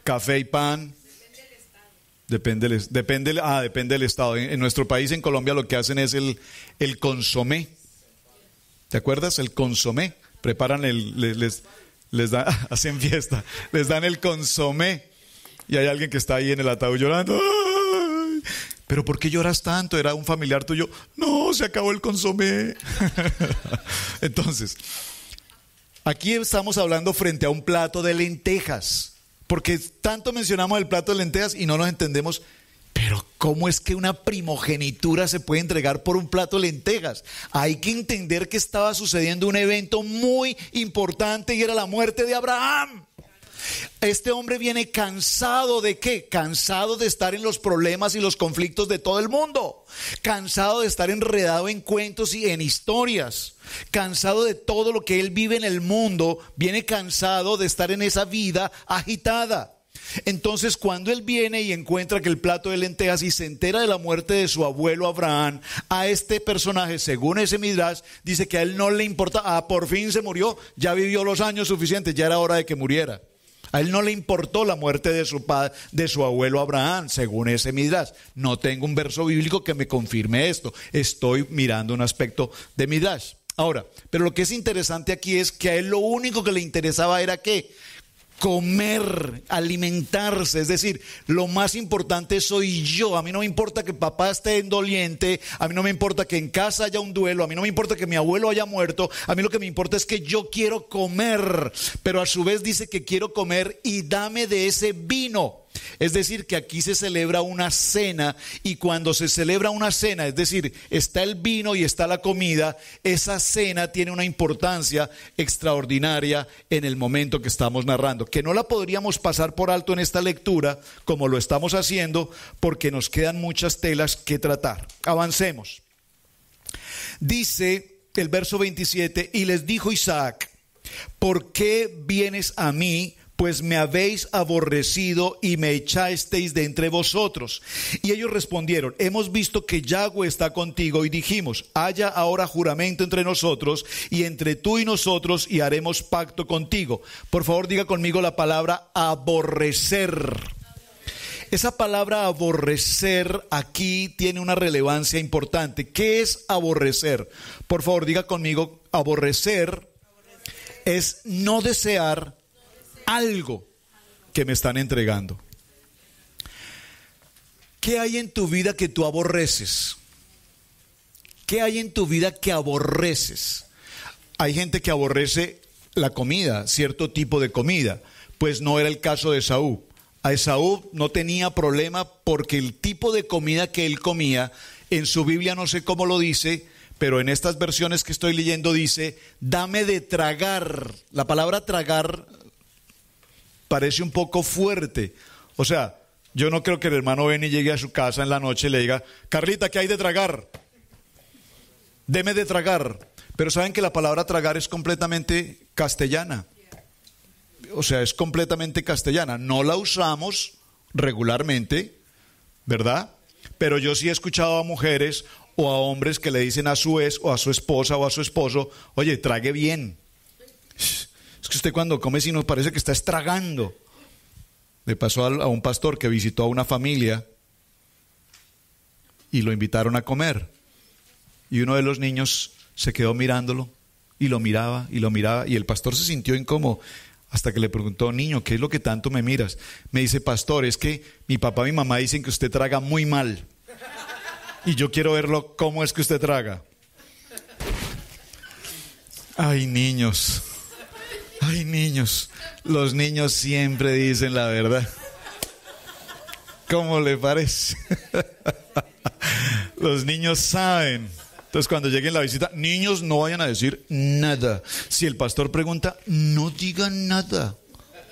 Café y pan. Depende del estado. En nuestro país, en Colombia, lo que hacen es el consomé. ¿Te acuerdas? El consomé. Preparan les dan, hacen fiesta, les dan el consomé. Y hay alguien que está ahí en el ataúd llorando. ¡Ay! ¿Pero por qué lloras tanto? ¿Era un familiar tuyo? No, se acabó el consomé. Entonces, aquí estamos hablando frente a un plato de lentejas. Porque tanto mencionamos el plato de lentejas y no nos entendemos. Pero ¿cómo es que una primogenitura se puede entregar por un plato de lentejas? Hay que entender que estaba sucediendo un evento muy importante y era la muerte de Abraham. Este hombre viene cansado ¿de qué? Cansado de estar en los problemas y los conflictos de todo el mundo. Cansado de estar enredado en cuentos y en historias. Cansado de todo lo que él vive en el mundo. Viene cansado de estar en esa vida agitada. Entonces, cuando él viene y encuentra que el plato de lentejas y se entera de la muerte de su abuelo Abraham, a este personaje, según ese midrash, dice que a él no le importa. Por fin se murió, ya vivió los años suficientes, ya era hora de que muriera. A él no le importó la muerte de su padre, de su abuelo Abraham, según ese midrash. No tengo un verso bíblico que me confirme esto. Estoy mirando un aspecto de midrash. Ahora, pero lo que es interesante aquí es que a él lo único que le interesaba era ¿qué? Comer, alimentarse, es decir, lo más importante soy yo. A mí no me importa que papá esté doliente, a mí no me importa que en casa haya un duelo, a mí no me importa que mi abuelo haya muerto, a mí lo que me importa es que yo quiero comer, pero a su vez dice que quiero comer y dame de ese vino. Es decir, que aquí se celebra una cena y cuando se celebra una cena, es decir, está el vino y está la comida, esa cena tiene una importancia extraordinaria en el momento que estamos narrando, que no la podríamos pasar por alto en esta lectura como lo estamos haciendo porque nos quedan muchas telas que tratar. Avancemos. Dice el verso 27, y les dijo Isaac, ¿por qué vienes a mí? Pues me habéis aborrecido y me echasteis de entre vosotros. Y ellos respondieron, hemos visto que Yahweh está contigo y dijimos, haya ahora juramento entre nosotros y entre tú y nosotros y haremos pacto contigo. Por favor, diga conmigo la palabra aborrecer. Esa palabra aborrecer aquí tiene una relevancia importante. ¿Qué es aborrecer? Por favor, diga conmigo, aborrecer es no desear algo que me están entregando. ¿Qué hay en tu vida que tú aborreces? ¿Qué hay en tu vida que aborreces? Hay gente que aborrece la comida, cierto tipo de comida. Pues no era el caso de Esaú. A Esaú no tenía problema porque el tipo de comida que él comía, en su Biblia no sé cómo lo dice, pero en estas versiones que estoy leyendo dice, dame de tragar. La palabra tragar parece un poco fuerte. O sea, yo no creo que el hermano Benny llegue a su casa en la noche y le diga, Carlita, ¿qué hay de tragar? Deme de tragar. Pero saben que la palabra tragar es completamente castellana. O sea, es completamente castellana. No la usamos regularmente, ¿verdad? Pero yo sí he escuchado a mujeres o a hombres que le dicen a su ex o a su esposa o a su esposo, oye, trague bien. Es que usted cuando come sí nos parece que está estragando. Le pasó a un pastor que visitó a una familia y lo invitaron a comer. Y uno de los niños se quedó mirándolo y lo miraba y el pastor se sintió incómodo hasta que le preguntó, niño, ¿qué es lo que tanto me miras? Me dice, pastor, es que mi papá y mi mamá dicen que usted traga muy mal y yo quiero verlo cómo es que usted traga. Ay, niños, los niños siempre dicen la verdad. ¿Cómo le parece? Los niños saben. Entonces cuando lleguen la visita, niños no vayan a decir nada. Si el pastor pregunta, no digan nada.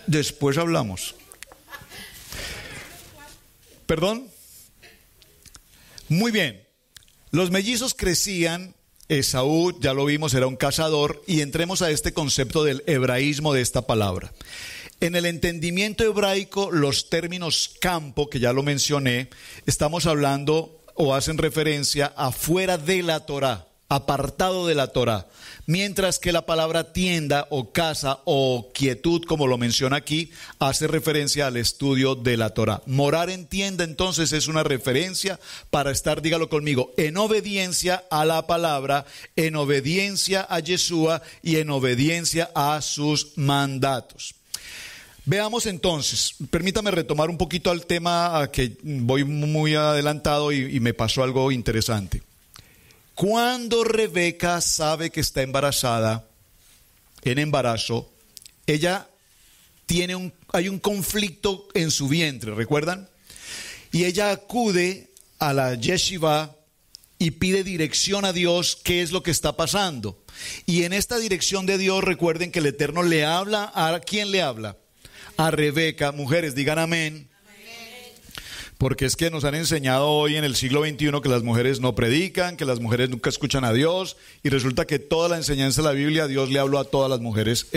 Después hablamos. ¿Perdón? Muy bien. Los mellizos crecían. Esaú, ya lo vimos, era un cazador. Y entremos a este concepto del hebraísmo de esta palabra. En el entendimiento hebraico, los términos campo, que ya lo mencioné, estamos hablando o hacen referencia a fuera de la Torá, apartado de la Torá. Mientras que la palabra tienda o casa o quietud, como lo menciona aquí, hace referencia al estudio de la Torá. Morar en tienda entonces es una referencia para estar, dígalo conmigo, en obediencia a la palabra, en obediencia a Yeshua y en obediencia a sus mandatos. Veamos entonces, permítame retomar un poquito al tema a que voy muy adelantado y me pasó algo interesante. Cuando Rebeca sabe que está embarazada, en embarazo, ella hay un conflicto en su vientre, ¿recuerdan? Y ella acude a la yeshiva y pide dirección a Dios, qué es lo que está pasando. Y en esta dirección de Dios, recuerden que el Eterno le habla, ¿a quién le habla? A Rebeca. Mujeres, digan amén. Porque es que nos han enseñado hoy en el siglo XXI que las mujeres no predican, que las mujeres nunca escuchan a Dios, y resulta que toda la enseñanza de la Biblia, Dios le habló a todas las mujeres,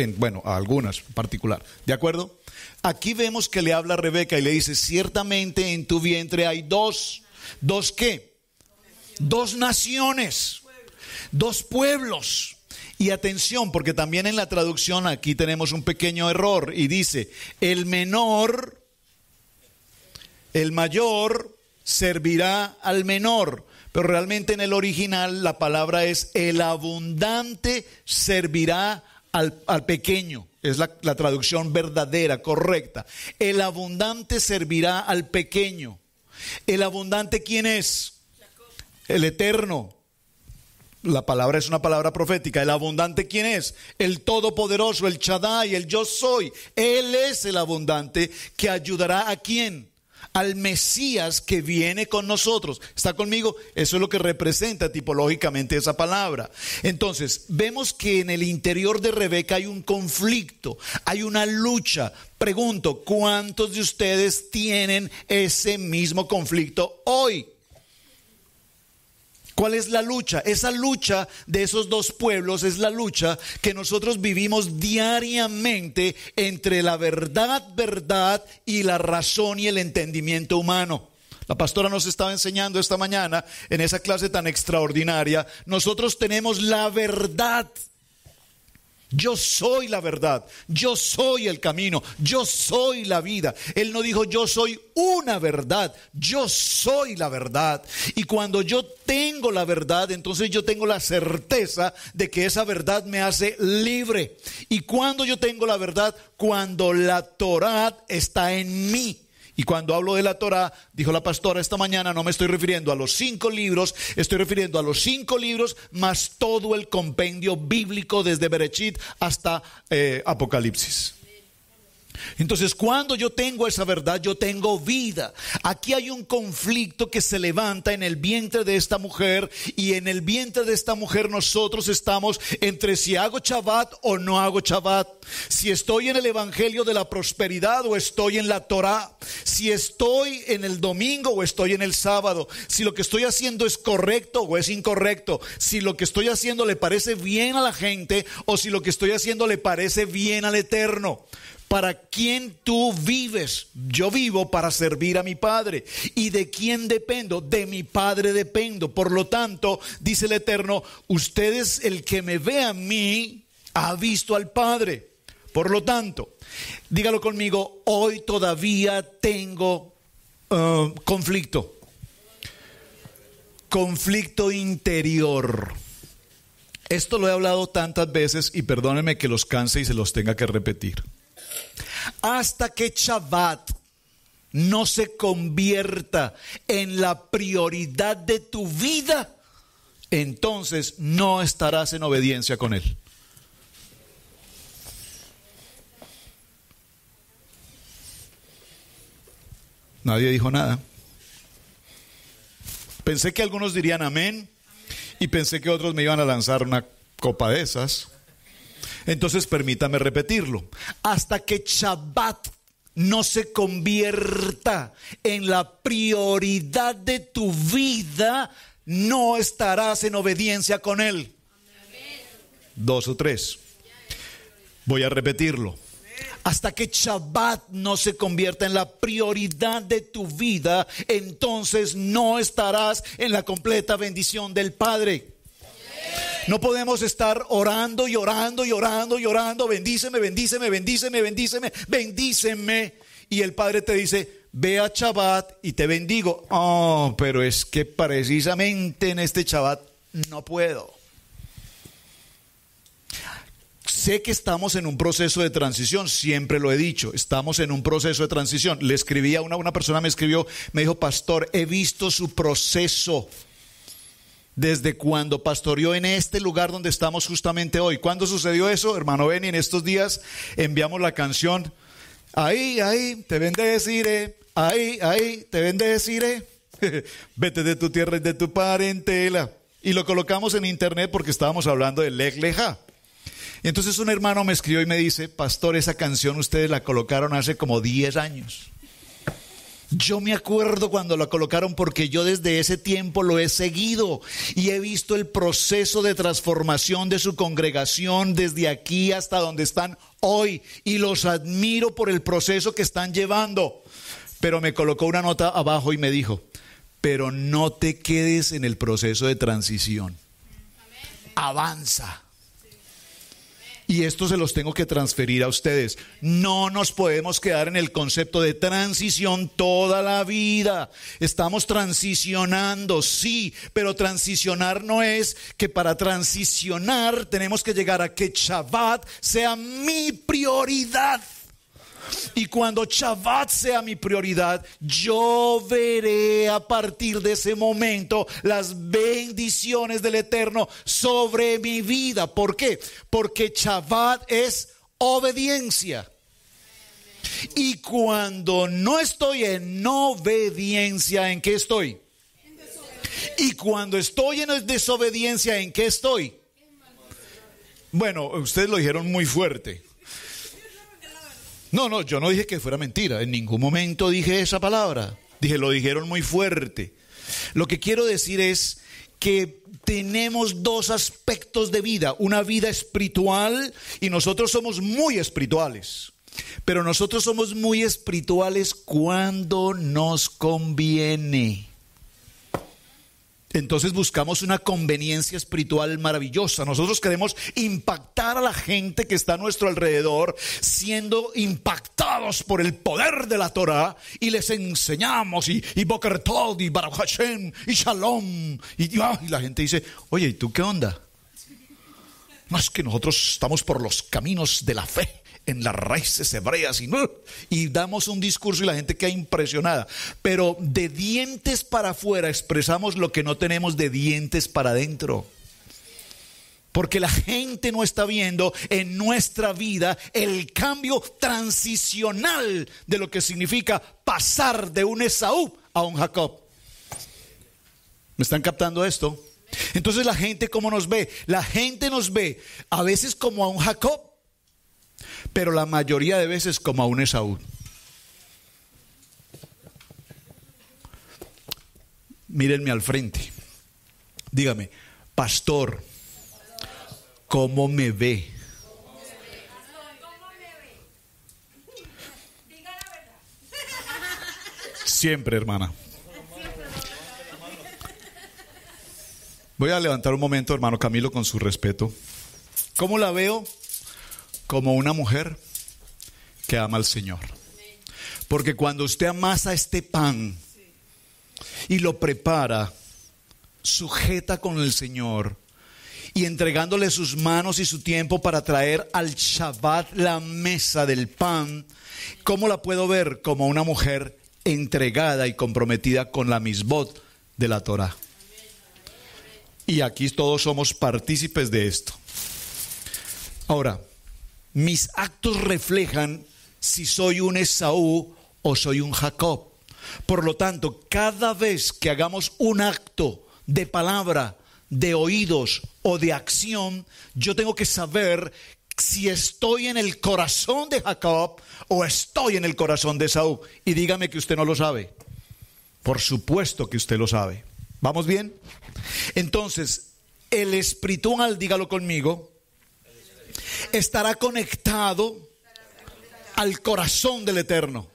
a algunas en particular. ¿De acuerdo? Aquí vemos que le habla a Rebeca y le dice, ciertamente en tu vientre hay ¿dos qué? Dos naciones, dos pueblos. Y atención, porque también en la traducción aquí tenemos un pequeño error y dice, el mayor servirá al menor, pero realmente en el original la palabra es el abundante servirá al pequeño. Es la traducción verdadera, correcta. El abundante servirá al pequeño. ¿El abundante quién es? El Eterno. La palabra es una palabra profética. ¿El abundante quién es? El Todopoderoso, el Shaddai, el Yo Soy. Él es el abundante que ayudará ¿a quién? Al Mesías que viene con nosotros. ¿Está conmigo? Eso es lo que representa tipológicamente esa palabra. Entonces, vemos que en el interior de Rebeca hay un conflicto, hay una lucha. Pregunto, ¿cuántos de ustedes tienen ese mismo conflicto hoy? ¿Cuál es la lucha? Esa lucha de esos dos pueblos es la lucha que nosotros vivimos diariamente entre la verdad y la razón y el entendimiento humano. La pastora nos estaba enseñando esta mañana en esa clase tan extraordinaria. Nosotros tenemos la verdad. Yo soy la verdad, yo soy el camino, yo soy la vida. Él no dijo yo soy una verdad, yo soy la verdad. Y cuando yo tengo la verdad, entonces yo tengo la certeza de que esa verdad me hace libre. Y cuando yo tengo la verdad, cuando la Torá está en mí. Y cuando hablo de la Torá, dijo la pastora esta mañana, no me estoy refiriendo a los 5 libros, estoy refiriendo a los 5 libros más todo el compendio bíblico desde Bereshit hasta Apocalipsis. Entonces, cuando yo tengo esa verdad, yo tengo vida. Aquí hay un conflicto que se levanta en el vientre de esta mujer, y en el vientre de esta mujer nosotros estamos entre si hago Shabbat o no hago Shabbat, si estoy en el evangelio de la prosperidad o estoy en la Torá, si estoy en el domingo o estoy en el sábado, si lo que estoy haciendo es correcto o es incorrecto, si lo que estoy haciendo le parece bien a la gente o si lo que estoy haciendo le parece bien al Eterno. ¿Para quién tú vives? Yo vivo para servir a mi Padre. ¿Y de quién dependo? De mi Padre dependo. Por lo tanto, dice el Eterno, ustedes, el que me ve a mí, ha visto al Padre. Por lo tanto, dígalo conmigo, hoy todavía tengo conflicto. Conflicto interior. Esto lo he hablado tantas veces y perdónenme que los canse y se los tenga que repetir. Hasta que Shabbat no se convierta en la prioridad de tu vida, entonces no estarás en obediencia con Él. Nadie dijo nada. Pensé que algunos dirían amén y pensé que otros me iban a lanzar una copa de esas. Entonces permítame repetirlo. Hasta que Shabbat no se convierta en la prioridad de tu vida, no estarás en obediencia con Él. 2 o 3. Voy a repetirlo. Hasta que Shabbat no se convierta en la prioridad de tu vida, entonces no estarás en la completa bendición del Padre. No podemos estar orando y orando y orando y orando. Bendíceme, bendíceme, bendíceme, bendíceme, bendíceme. Y el Padre te dice, ve a Shabbat y te bendigo. Oh, pero es que precisamente en este Shabbat no puedo. Sé que estamos en un proceso de transición, siempre lo he dicho, estamos en un proceso de transición. Le escribí a una persona me escribió, me dijo, pastor, he visto su proceso desde cuando pastoreó en este lugar donde estamos justamente hoy. ¿Cuándo sucedió eso, hermano Benny? En estos días enviamos la canción, ahí, ahí, te bendeciré, ahí, te bendeciré, vete de tu tierra y de tu parentela. Y lo colocamos en internet porque estábamos hablando de Lech Lecha. Y entonces un hermano me escribió y me dice, pastor, esa canción ustedes la colocaron hace como 10 años. Yo me acuerdo cuando la colocaron porque yo desde ese tiempo lo he seguido y he visto el proceso de transformación de su congregación desde aquí hasta donde están hoy y los admiro por el proceso que están llevando. Pero me colocó una nota abajo y me dijo, pero no te quedes en el proceso de transición, avanza. Y esto se los tengo que transferir a ustedes. No nos podemos quedar en el concepto de transición toda la vida. Estamos transicionando, sí, pero transicionar no es que para transicionar tenemos que llegar a que Shabbat sea mi prioridad. Y cuando Shabbat sea mi prioridad, yo veré a partir de ese momento las bendiciones del Eterno sobre mi vida. ¿Por qué? Porque Shabbat es obediencia. Y cuando no estoy en obediencia, ¿en qué estoy? Y cuando estoy en desobediencia, ¿en qué estoy? Bueno, ustedes lo dijeron muy fuerte. No, yo no dije que fuera mentira. En ningún momento dije esa palabra. Lo dijeron muy fuerte. Lo que quiero decir es que tenemos 2 aspectos de vida. Una vida espiritual y nosotros somos muy espirituales. Pero nosotros somos muy espirituales cuando nos conviene. Entonces buscamos una conveniencia espiritual maravillosa. Nosotros queremos impactar a la gente que está a nuestro alrededor, siendo impactados por el poder de la Torah, y les enseñamos, y Boker Tov, y Baruch Hashem, y Shalom, y la gente dice, oye, ¿y tú qué onda? No, es que nosotros estamos por los caminos de la fe. en las raíces hebreas y damos un discurso y la gente queda impresionada. Pero de dientes para afuera expresamos lo que no tenemos de dientes para adentro. Porque la gente no está viendo en nuestra vida el cambio transicional de lo que significa pasar de un Esaú a un Jacob. ¿Me están captando esto? Entonces la gente, ¿cómo nos ve? La gente nos ve a veces como a un Jacob, pero la mayoría de veces como a un Esaú. Mírenme al frente. Dígame, pastor, ¿cómo me ve? Siempre, hermana. Voy a levantar un momento, hermano Camilo, con su respeto. ¿Cómo la veo? Como una mujer que ama al Señor. Porque cuando usted amasa este pan y lo prepara, sujeta con el Señor y entregándole sus manos y su tiempo para traer al Shabbat la mesa del pan, ¿cómo la puedo ver? Como una mujer entregada y comprometida con la misbot de la Torah. Y aquí todos somos partícipes de esto. Ahora, mis actos reflejan si soy un Esaú o soy un Jacob. Por lo tanto, cada vez que hagamos un acto de palabra, de oídos o de acción, yo tengo que saber si estoy en el corazón de Jacob o estoy en el corazón de Esaú. Y dígame que usted no lo sabe. Por supuesto que usted lo sabe. ¿Vamos bien? Entonces, el espiritual, dígalo conmigo, estará conectado al corazón del Eterno.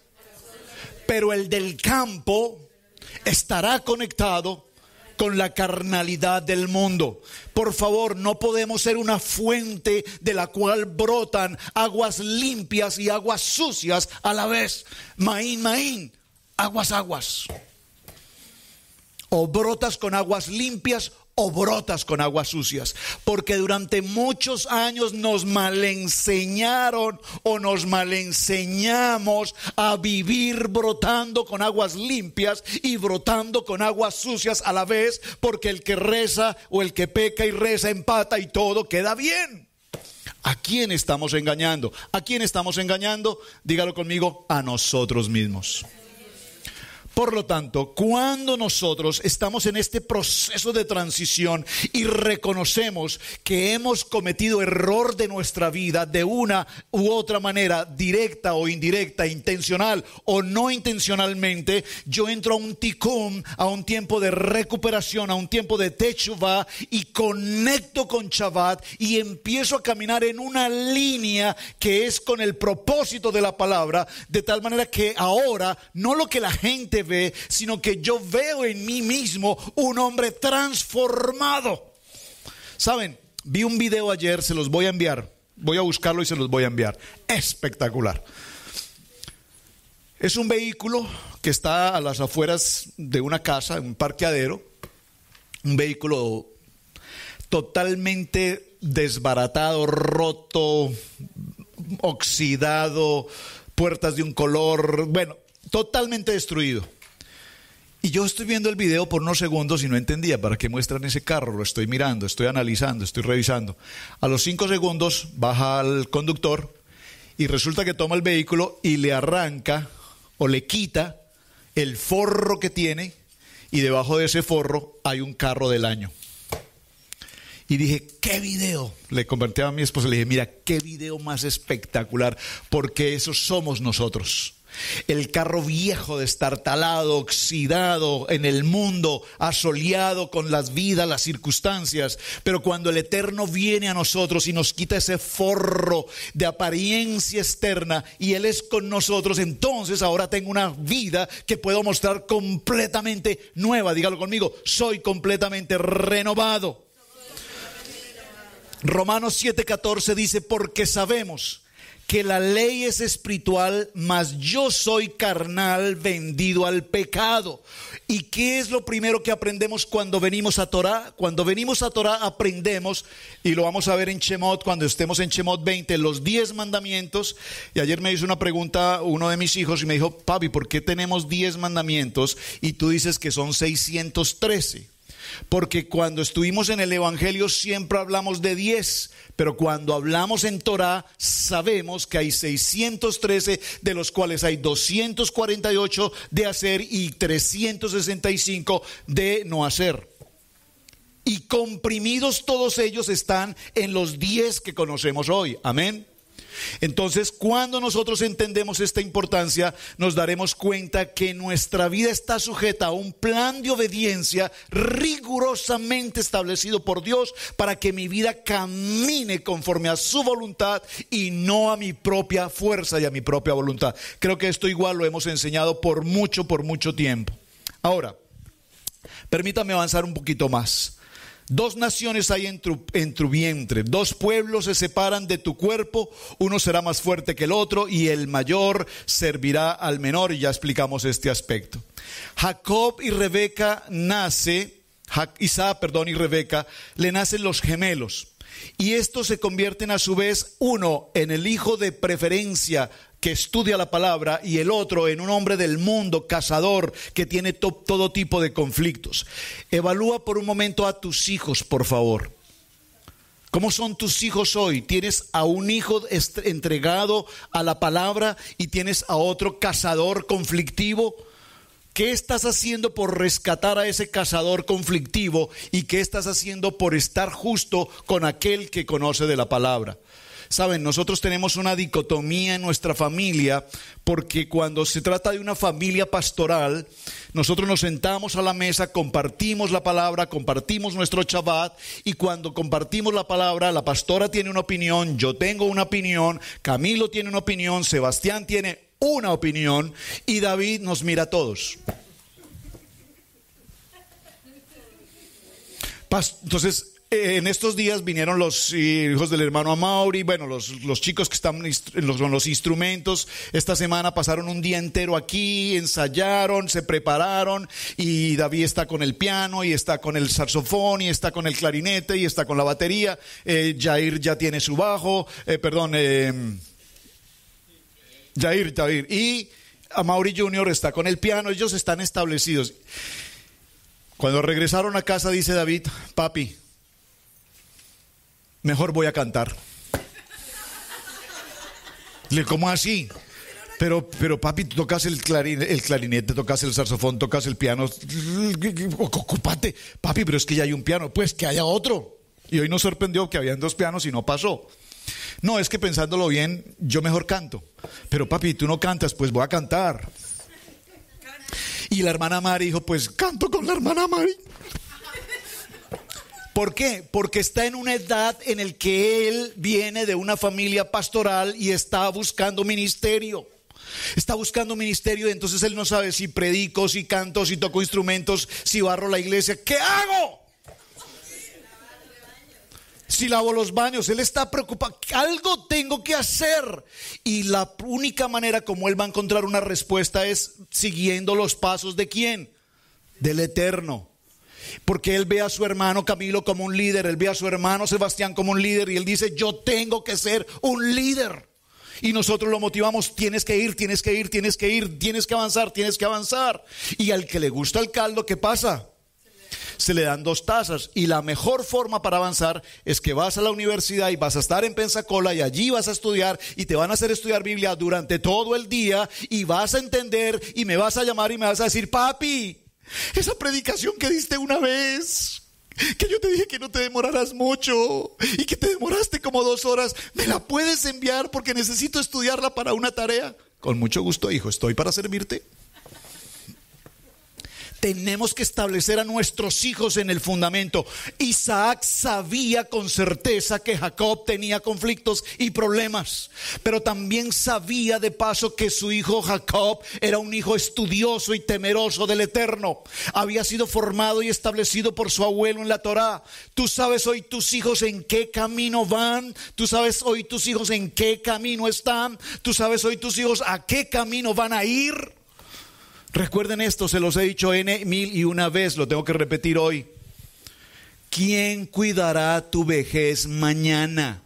Pero el del campo estará conectado con la carnalidad del mundo. Por favor, no podemos ser una fuente de la cual brotan aguas limpias y aguas sucias a la vez. Maín, maín, aguas, aguas. O brotas con aguas limpias o brotas con aguas sucias. Porque durante muchos años nos malenseñaron o nos malenseñamos a vivir brotando con aguas limpias y brotando con aguas sucias a la vez. Porque el que reza o el que peca y reza empata y todo queda bien. ¿A quién estamos engañando? ¿A quién estamos engañando? Dígalo conmigo, a nosotros mismos. Por lo tanto, cuando nosotros estamos en este proceso de transición y reconocemos que hemos cometido error de nuestra vida de una u otra manera, directa o indirecta, intencional o no intencionalmente, yo entro a un tikkun, a un tiempo de recuperación, a un tiempo de teshuvah y conecto con Shabbat y empiezo a caminar en una línea que es con el propósito de la palabra, de tal manera que ahora no lo que la gente ve, sino que yo veo en mí mismo un hombre transformado. Saben, vi un video ayer, se los voy a enviar, voy a buscarlo y se los voy a enviar. Espectacular. Es un vehículo que está a las afueras de una casa, en un parqueadero, un vehículo totalmente desbaratado, roto, oxidado, puertas de un color, bueno, totalmente destruido. Y yo estoy viendo el video por unos segundos y no entendía para qué muestran ese carro. Lo estoy mirando, estoy analizando, estoy revisando. A los 5 segundos baja el conductor y resulta que toma el vehículo y le arranca o le quita el forro que tiene, y debajo de ese forro hay un carro del año. Y dije, ¿qué video? Le comenté a mi esposa, le dije, mira, qué video más espectacular, porque esos somos nosotros. El carro viejo, destartalado, oxidado en el mundo, asoleado con las vidas, las circunstancias. Pero cuando el Eterno viene a nosotros y nos quita ese forro de apariencia externa y Él es con nosotros, entonces ahora tengo una vida que puedo mostrar completamente nueva. Dígalo conmigo, soy completamente renovado. Romanos 7:14 dice, porque sabemos que la ley es espiritual, mas yo soy carnal, vendido al pecado. ¿Y qué es lo primero que aprendemos cuando venimos a Torah? Cuando venimos a Torah aprendemos, y lo vamos a ver en Shemot, cuando estemos en Shemot 20, los 10 mandamientos. Y ayer me hizo una pregunta uno de mis hijos y me dijo: papi, ¿por qué tenemos 10 mandamientos y tú dices que son 613? Porque cuando estuvimos en el Evangelio siempre hablamos de 10, pero cuando hablamos en Torah sabemos que hay 613, de los cuales hay 248 de hacer y 365 de no hacer. Y comprimidos todos ellos están en los 10 que conocemos hoy. Amén. Entonces, cuando nosotros entendemos esta importancia, nos daremos cuenta que nuestra vida está sujeta a un plan de obediencia rigurosamente establecido por Dios para que mi vida camine conforme a su voluntad y no a mi propia fuerza y a mi propia voluntad. Creo que esto igual lo hemos enseñado por mucho tiempo. Ahora, permítame avanzar un poquito más. 2 naciones hay en tu vientre, 2 pueblos se separan de tu cuerpo, uno será más fuerte que el otro y el mayor servirá al menor, y ya explicamos este aspecto. Jacob y Rebeca Isaac y Rebeca le nacen los gemelos, y estos se convierten a su vez, uno en el hijo de preferencia que estudia la palabra y el otro en un hombre del mundo, cazador, que tiene todo tipo de conflictos. Evalúa por un momento a tus hijos, por favor. ¿Cómo son tus hijos hoy? ¿Tienes a un hijo entregado a la palabra y tienes a otro cazador conflictivo? ¿Qué estás haciendo por rescatar a ese cazador conflictivo y qué estás haciendo por estar justo con aquel que conoce de la palabra? Saben, nosotros tenemos una dicotomía en nuestra familia, porque cuando se trata de una familia pastoral, nosotros nos sentamos a la mesa, compartimos la palabra, compartimos nuestro Shabbat, y cuando compartimos la palabra, la pastora tiene una opinión, yo tengo una opinión, Camilo tiene una opinión, Sebastián tiene una opinión, y David nos mira a todos. Entonces, en estos días vinieron los hijos del hermano Amaury, bueno, los chicos que están con los instrumentos. Esta semana pasaron un día entero aquí, ensayaron, se prepararon, y David está con el piano, y está con el saxofón, y está con el clarinete, y está con la batería. Jair ya tiene su bajo, Jair, y Amaury Jr. está con el piano. Ellos están establecidos. Cuando regresaron a casa, dice David: papi, mejor voy a cantar. ¿Cómo así? Pero papi, tú tocas el clarinete, tocas el saxofón, tocas el piano. Ocúpate, papi, pero es que ya hay un piano. Pues que haya otro. Y hoy nos sorprendió que habían 2 pianos y no pasó. No, es que pensándolo bien, yo mejor canto. Pero papi, tú no cantas, pues voy a cantar. Y la hermana Mari dijo: pues canto con la hermana Mari. ¿Por qué? Porque está en una edad en la que él viene de una familia pastoral y está buscando ministerio. Está buscando ministerio, y entonces él no sabe si predico, si canto, si toco instrumentos, si barro la iglesia. ¿Qué hago? Si lavo los baños. Él está preocupado. Algo tengo que hacer. Y la única manera como él va a encontrar una respuesta es siguiendo los pasos ¿de quién? Del Eterno. Porque él ve a su hermano Camilo como un líder, él ve a su hermano Sebastián como un líder, y él dice: yo tengo que ser un líder. Y nosotros lo motivamos: tienes que ir, tienes que ir, tienes que ir, tienes que avanzar, tienes que avanzar. Y al que le gusta el caldo, ¿qué pasa? Se le dan 2 tazas. Y la mejor forma para avanzar es que vas a la universidad y vas a estar en Pensacola, y allí vas a estudiar, y te van a hacer estudiar Biblia durante todo el día, y vas a entender, y me vas a llamar y me vas a decir: papi, esa predicación que diste una vez, que yo te dije que no te demoraras mucho y que te demoraste como 2 horas, ¿me la puedes enviar porque necesito estudiarla para una tarea? Con mucho gusto, hijo, estoy para servirte. Tenemos que establecer a nuestros hijos en el fundamento. Isaac sabía con certeza que Jacob tenía conflictos y problemas, pero también sabía de paso que su hijo Jacob era un hijo estudioso y temeroso del Eterno. Había sido formado y establecido por su abuelo en la Torá. Tú sabes hoy tus hijos en qué camino van. Tú sabes hoy tus hijos en qué camino están. Tú sabes hoy tus hijos a qué camino van a ir. Recuerden esto, se los he dicho mil y una vez, lo tengo que repetir hoy. ¿Quién cuidará tu vejez mañana?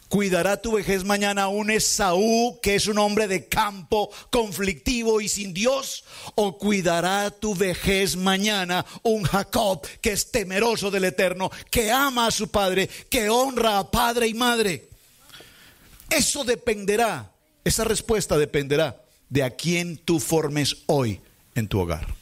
¿Cuidará tu vejez mañana un Esaú que es un hombre de campo, conflictivo y sin Dios? ¿O cuidará tu vejez mañana un Jacob que es temeroso del Eterno, que ama a su padre, que honra a padre y madre? Eso dependerá, esa respuesta dependerá de a quién tú formes hoy en tu hogar.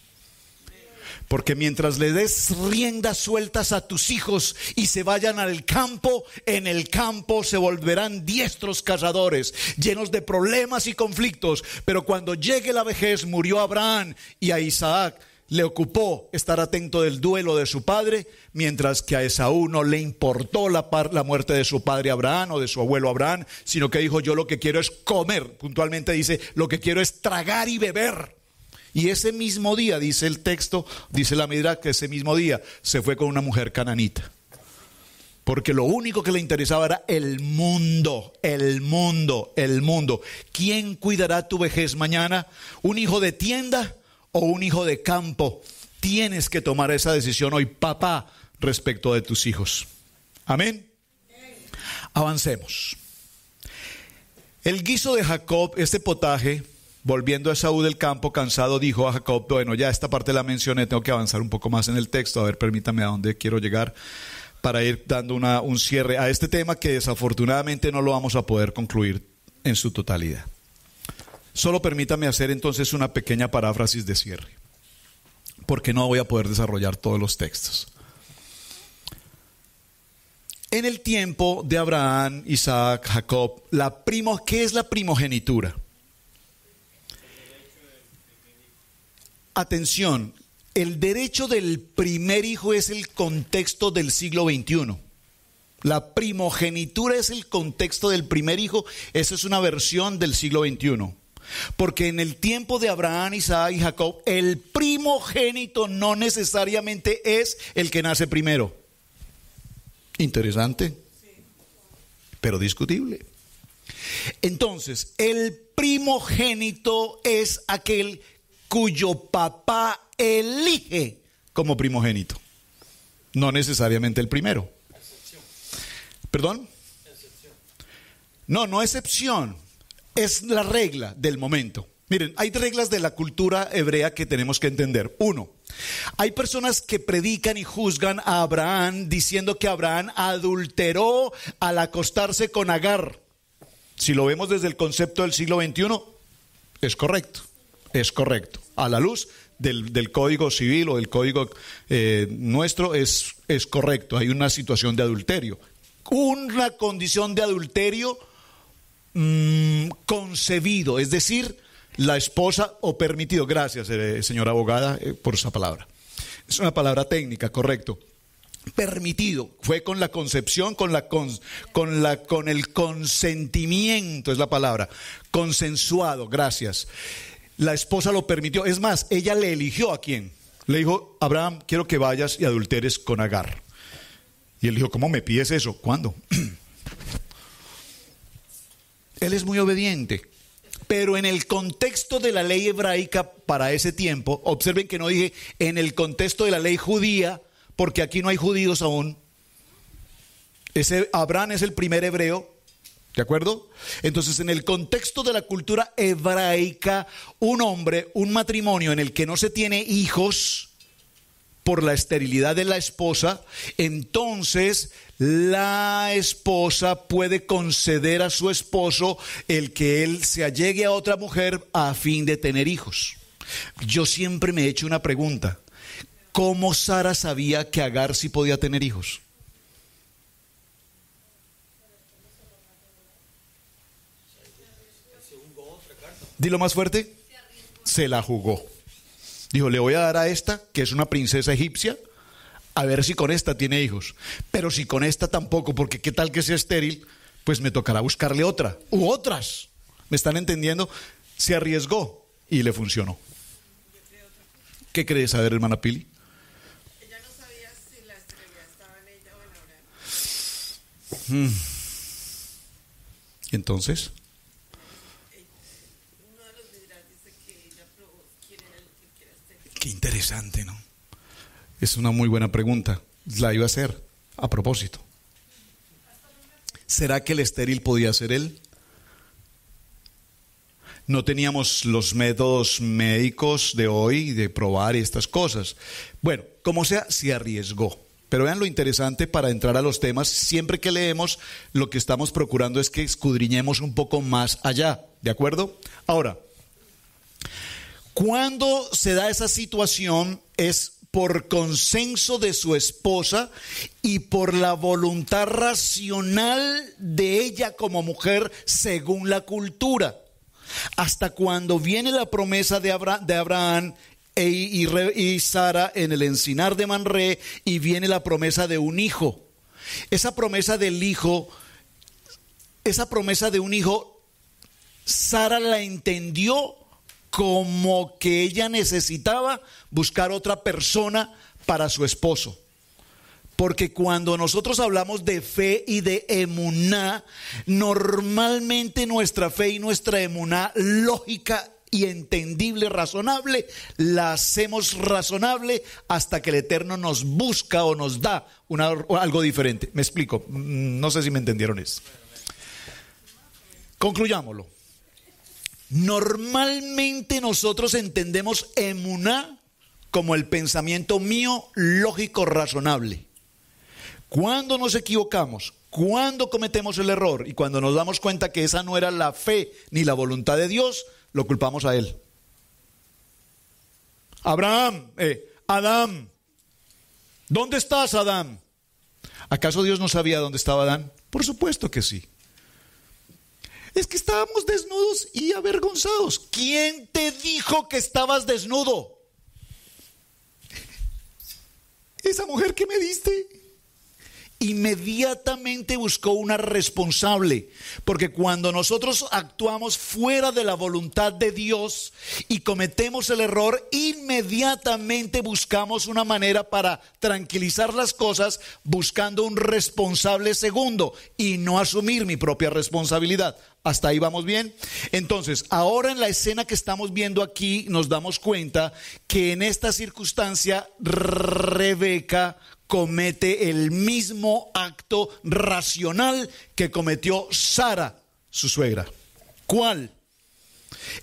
Porque mientras le des riendas sueltas a tus hijos y se vayan al campo, en el campo se volverán diestros cazadores, llenos de problemas y conflictos. Pero cuando llegue la vejez, murió Abraham y a Isaac le ocupó estar atento del duelo de su padre, mientras que a Esaú no le importó la muerte de su padre Abraham o de su abuelo Abraham, sino que dijo: yo lo que quiero es comer. Puntualmente dice: lo que quiero es tragar y beber. Y ese mismo día, dice el texto, dice la Midrash, que ese mismo día se fue con una mujer cananita, porque lo único que le interesaba era el mundo, el mundo, el mundo. ¿Quién cuidará tu vejez mañana? ¿Un hijo de tienda o un hijo de campo? Tienes que tomar esa decisión hoy, papá, respecto de tus hijos. Amén. Avancemos. El guiso de Jacob, este potaje, volviendo a Esaú del campo cansado, dijo a Jacob: bueno, ya esta parte la mencioné, tengo que avanzar un poco más en el texto. A ver, permítame a dónde quiero llegar para ir dando un cierre a este tema que desafortunadamente no lo vamos a poder concluir en su totalidad. Solo permítame hacer entonces una pequeña paráfrasis de cierre, porque no voy a poder desarrollar todos los textos. En el tiempo de Abraham, Isaac, Jacob, ¿qué es la primogenitura? Atención, el derecho del primer hijo es el contexto del siglo XXI. La primogenitura es el contexto del primer hijo. Esa es una versión del siglo XXI. Porque en el tiempo de Abraham, Isaac y Jacob, el primogénito no necesariamente es el que nace primero. Interesante, pero discutible. Entonces, el primogénito es aquel cuyo papá elige como primogénito, no necesariamente el primero. ¿Perdón? No excepción. Es la regla del momento. Miren, hay reglas de la cultura hebrea que tenemos que entender. Uno, hay personas que predican y juzgan a Abraham diciendo que Abraham adulteró al acostarse con Agar. Si lo vemos desde el concepto del siglo XXI, es correcto. Es correcto. A la luz del código civil o del código nuestro es correcto. Hay una situación de adulterio. Una condición de adulterio concebido, es decir, la esposa o permitido. Gracias, señora abogada, por esa palabra. Es una palabra técnica, correcto. Permitido, fue con la concepción, con el consentimiento, es la palabra. Consensuado, gracias. La esposa lo permitió. Es más, ella le eligió a quién. Le dijo: Abraham, quiero que vayas y adulteres con Agar. Y él dijo: ¿cómo me pides eso? ¿Cuándo? Él es muy obediente. Pero en el contexto de la ley hebraica para ese tiempo, observen que no dije en el contexto de la ley judía, porque aquí no hay judíos aún. Abraham es el primer hebreo, ¿de acuerdo? Entonces, en el contexto de la cultura hebraica, un matrimonio en el que no se tiene hijos por la esterilidad de la esposa, entonces la esposa puede conceder a su esposo el que él se allegue a otra mujer a fin de tener hijos. Yo siempre me he hecho una pregunta: ¿cómo Sara sabía que Agar sí podía tener hijos? Dilo más fuerte. Se la jugó. Dijo, le voy a dar a esta, que es una princesa egipcia, a ver si con esta tiene hijos. Pero si con esta tampoco, porque qué tal que sea estéril, pues me tocará buscarle otra, u otras. ¿Me están entendiendo? Se arriesgó y le funcionó. ¿Qué crees saber, hermana Pili? Ella no sabía si la esterilidad estaba en ella o en Abraham. ¿Y entonces? Uno de los libros dice que ella probó quién era el que era estéril. Qué interesante, ¿no? Es una muy buena pregunta. La iba a hacer a propósito. ¿Será que el estéril podía ser él? No teníamos los métodos médicos de hoy de probar estas cosas. Bueno, como sea, se arriesgó. Pero vean lo interesante para entrar a los temas. Siempre que leemos, lo que estamos procurando es que escudriñemos un poco más allá. ¿De acuerdo? Ahora, cuando se da esa situación es por consenso de su esposa y por la voluntad racional de ella como mujer según la cultura. Hasta cuando viene la promesa de Abraham y Sara en el encinar de Manré y viene la promesa de un hijo. Esa promesa de un hijo, Sara la entendió como que ella necesitaba buscar otra persona para su esposo. Porque cuando nosotros hablamos de fe y de emuná, normalmente nuestra fe y nuestra emuná lógica y entendible, razonable, la hacemos razonable hasta que el Eterno nos busca o nos da algo diferente. Me explico, no sé si me entendieron eso. Concluyámoslo. Normalmente nosotros entendemos emuná como el pensamiento mío lógico razonable. Cuando nos equivocamos, cuando cometemos el error y cuando nos damos cuenta que esa no era la fe ni la voluntad de Dios, lo culpamos a él. Adán, ¿dónde estás, Adán? ¿Acaso Dios no sabía dónde estaba Adán? Por supuesto que sí. Es que estábamos desnudos y avergonzados. ¿Quién te dijo que estabas desnudo? Esa mujer que me diste. Inmediatamente buscó una responsable, porque cuando nosotros actuamos fuera de la voluntad de Dios y cometemos el error, inmediatamente buscamos una manera para tranquilizar las cosas, buscando un responsable segundo y no asumir mi propia responsabilidad. ¿Hasta ahí vamos bien? Entonces, ahora en la escena que estamos viendo aquí, nos damos cuenta que en esta circunstancia Rebeca comete el mismo acto racional que cometió Sara, su suegra. ¿Cuál?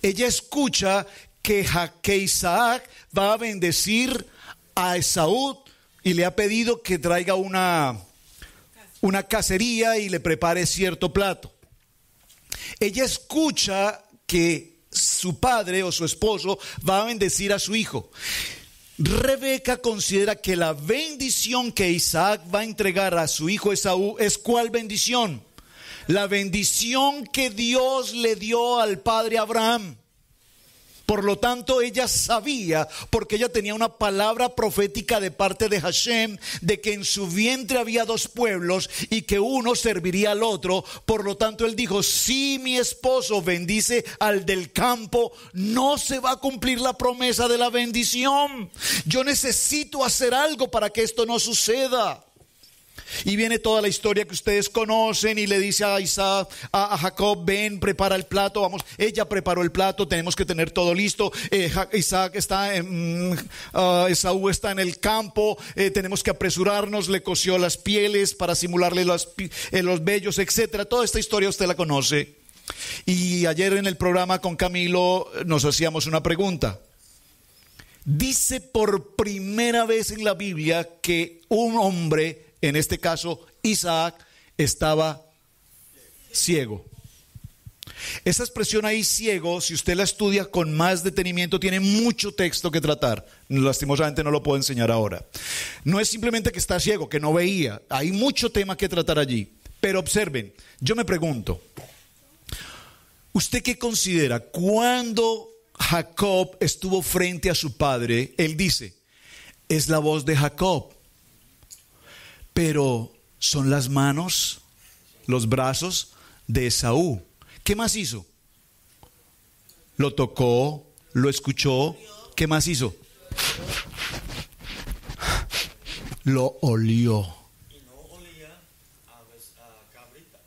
Ella escucha que Isaac va a bendecir a Esaú y le ha pedido que traiga una cacería y le prepare cierto plato. Ella escucha que su padre o su esposo va a bendecir a su hijo. Rebeca considera que la bendición que Isaac va a entregar a su hijo Esaú es ¿cuál bendición? La bendición que Dios le dio al padre Abraham. Por lo tanto, ella sabía, porque ella tenía una palabra profética de parte de Hashem, de que en su vientre había dos pueblos y que uno serviría al otro. Por lo tanto, él dijo, si mi esposo bendice al del campo, no se va a cumplir la promesa de la bendición. Yo necesito hacer algo para que esto no suceda. Y viene toda la historia que ustedes conocen y le dice a Isaac, a Jacob, ven, prepara el plato, vamos. Ella preparó el plato, tenemos que tener todo listo. Esaú está en el campo, tenemos que apresurarnos, le cosió las pieles para simularle los vellos, etcétera. Toda esta historia usted la conoce. Y ayer en el programa con Camilo nos hacíamos una pregunta. Dice por primera vez en la Biblia que un hombre, en este caso Isaac, estaba ciego. Esa expresión ahí, ciego, si usted la estudia con más detenimiento, tiene mucho texto que tratar. Lastimosamente no lo puedo enseñar ahora. No es simplemente que está ciego, que no veía. Hay mucho tema que tratar allí. Pero observen, yo me pregunto, ¿usted qué considera? Cuando Jacob estuvo frente a su padre, él dice, es la voz de Jacob, pero son las manos, los brazos de Esaú. ¿Qué más hizo? Lo tocó, lo escuchó. ¿Qué más hizo? Lo olió. Y no olía a cabrita.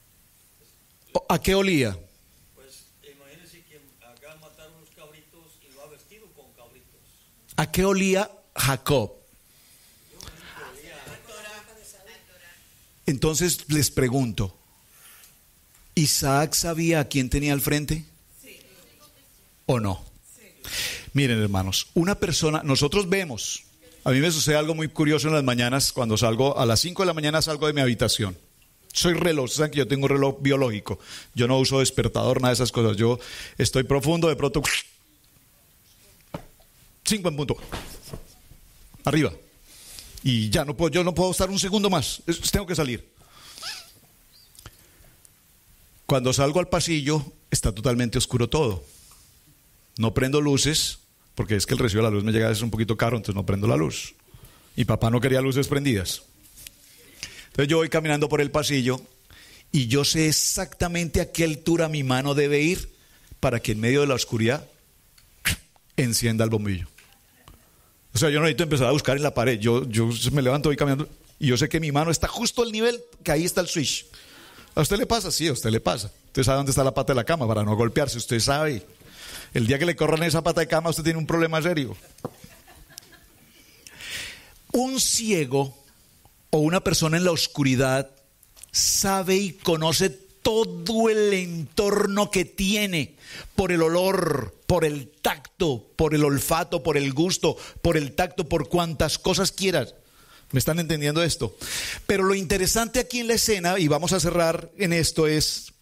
¿A qué olía? Pues imagínense que acá mataron los cabritos y lo ha vestido con cabritos. ¿A qué olía Jacob? Entonces les pregunto, ¿Isaac sabía a quién tenía al frente? Sí. ¿O no? Sí. Miren, hermanos, una persona, nosotros vemos, a mí me sucede algo muy curioso en las mañanas, cuando salgo, a las 5 de la mañana salgo de mi habitación. Soy reloj, saben que yo tengo un reloj biológico, yo no uso despertador, nada de esas cosas, yo estoy profundo, de pronto, 5 en punto, arriba. Y ya yo no puedo estar un segundo más, tengo que salir. Cuando salgo al pasillo está totalmente oscuro todo. No prendo luces, porque es que el recibo de la luz me llega a veces un poquito caro, entonces no prendo la luz. Y papá no quería luces prendidas. Entonces yo voy caminando por el pasillo y yo sé exactamente a qué altura mi mano debe ir para que en medio de la oscuridad encienda el bombillo. O sea, yo no necesito empezar a buscar en la pared. Yo me levanto, voy caminando y yo sé que mi mano está justo al nivel que ahí está el switch. ¿A usted le pasa? Sí, a usted le pasa. Usted sabe dónde está la pata de la cama para no golpearse. Usted sabe. El día que le corran esa pata de cama, usted tiene un problema serio. Un ciego o una persona en la oscuridad sabe y conoce todo el entorno que tiene por el olor, por el tacto, por el olfato, por el gusto, por el tacto, por cuantas cosas quieras. ¿Me están entendiendo esto? Pero lo interesante aquí en la escena, y vamos a cerrar en esto, es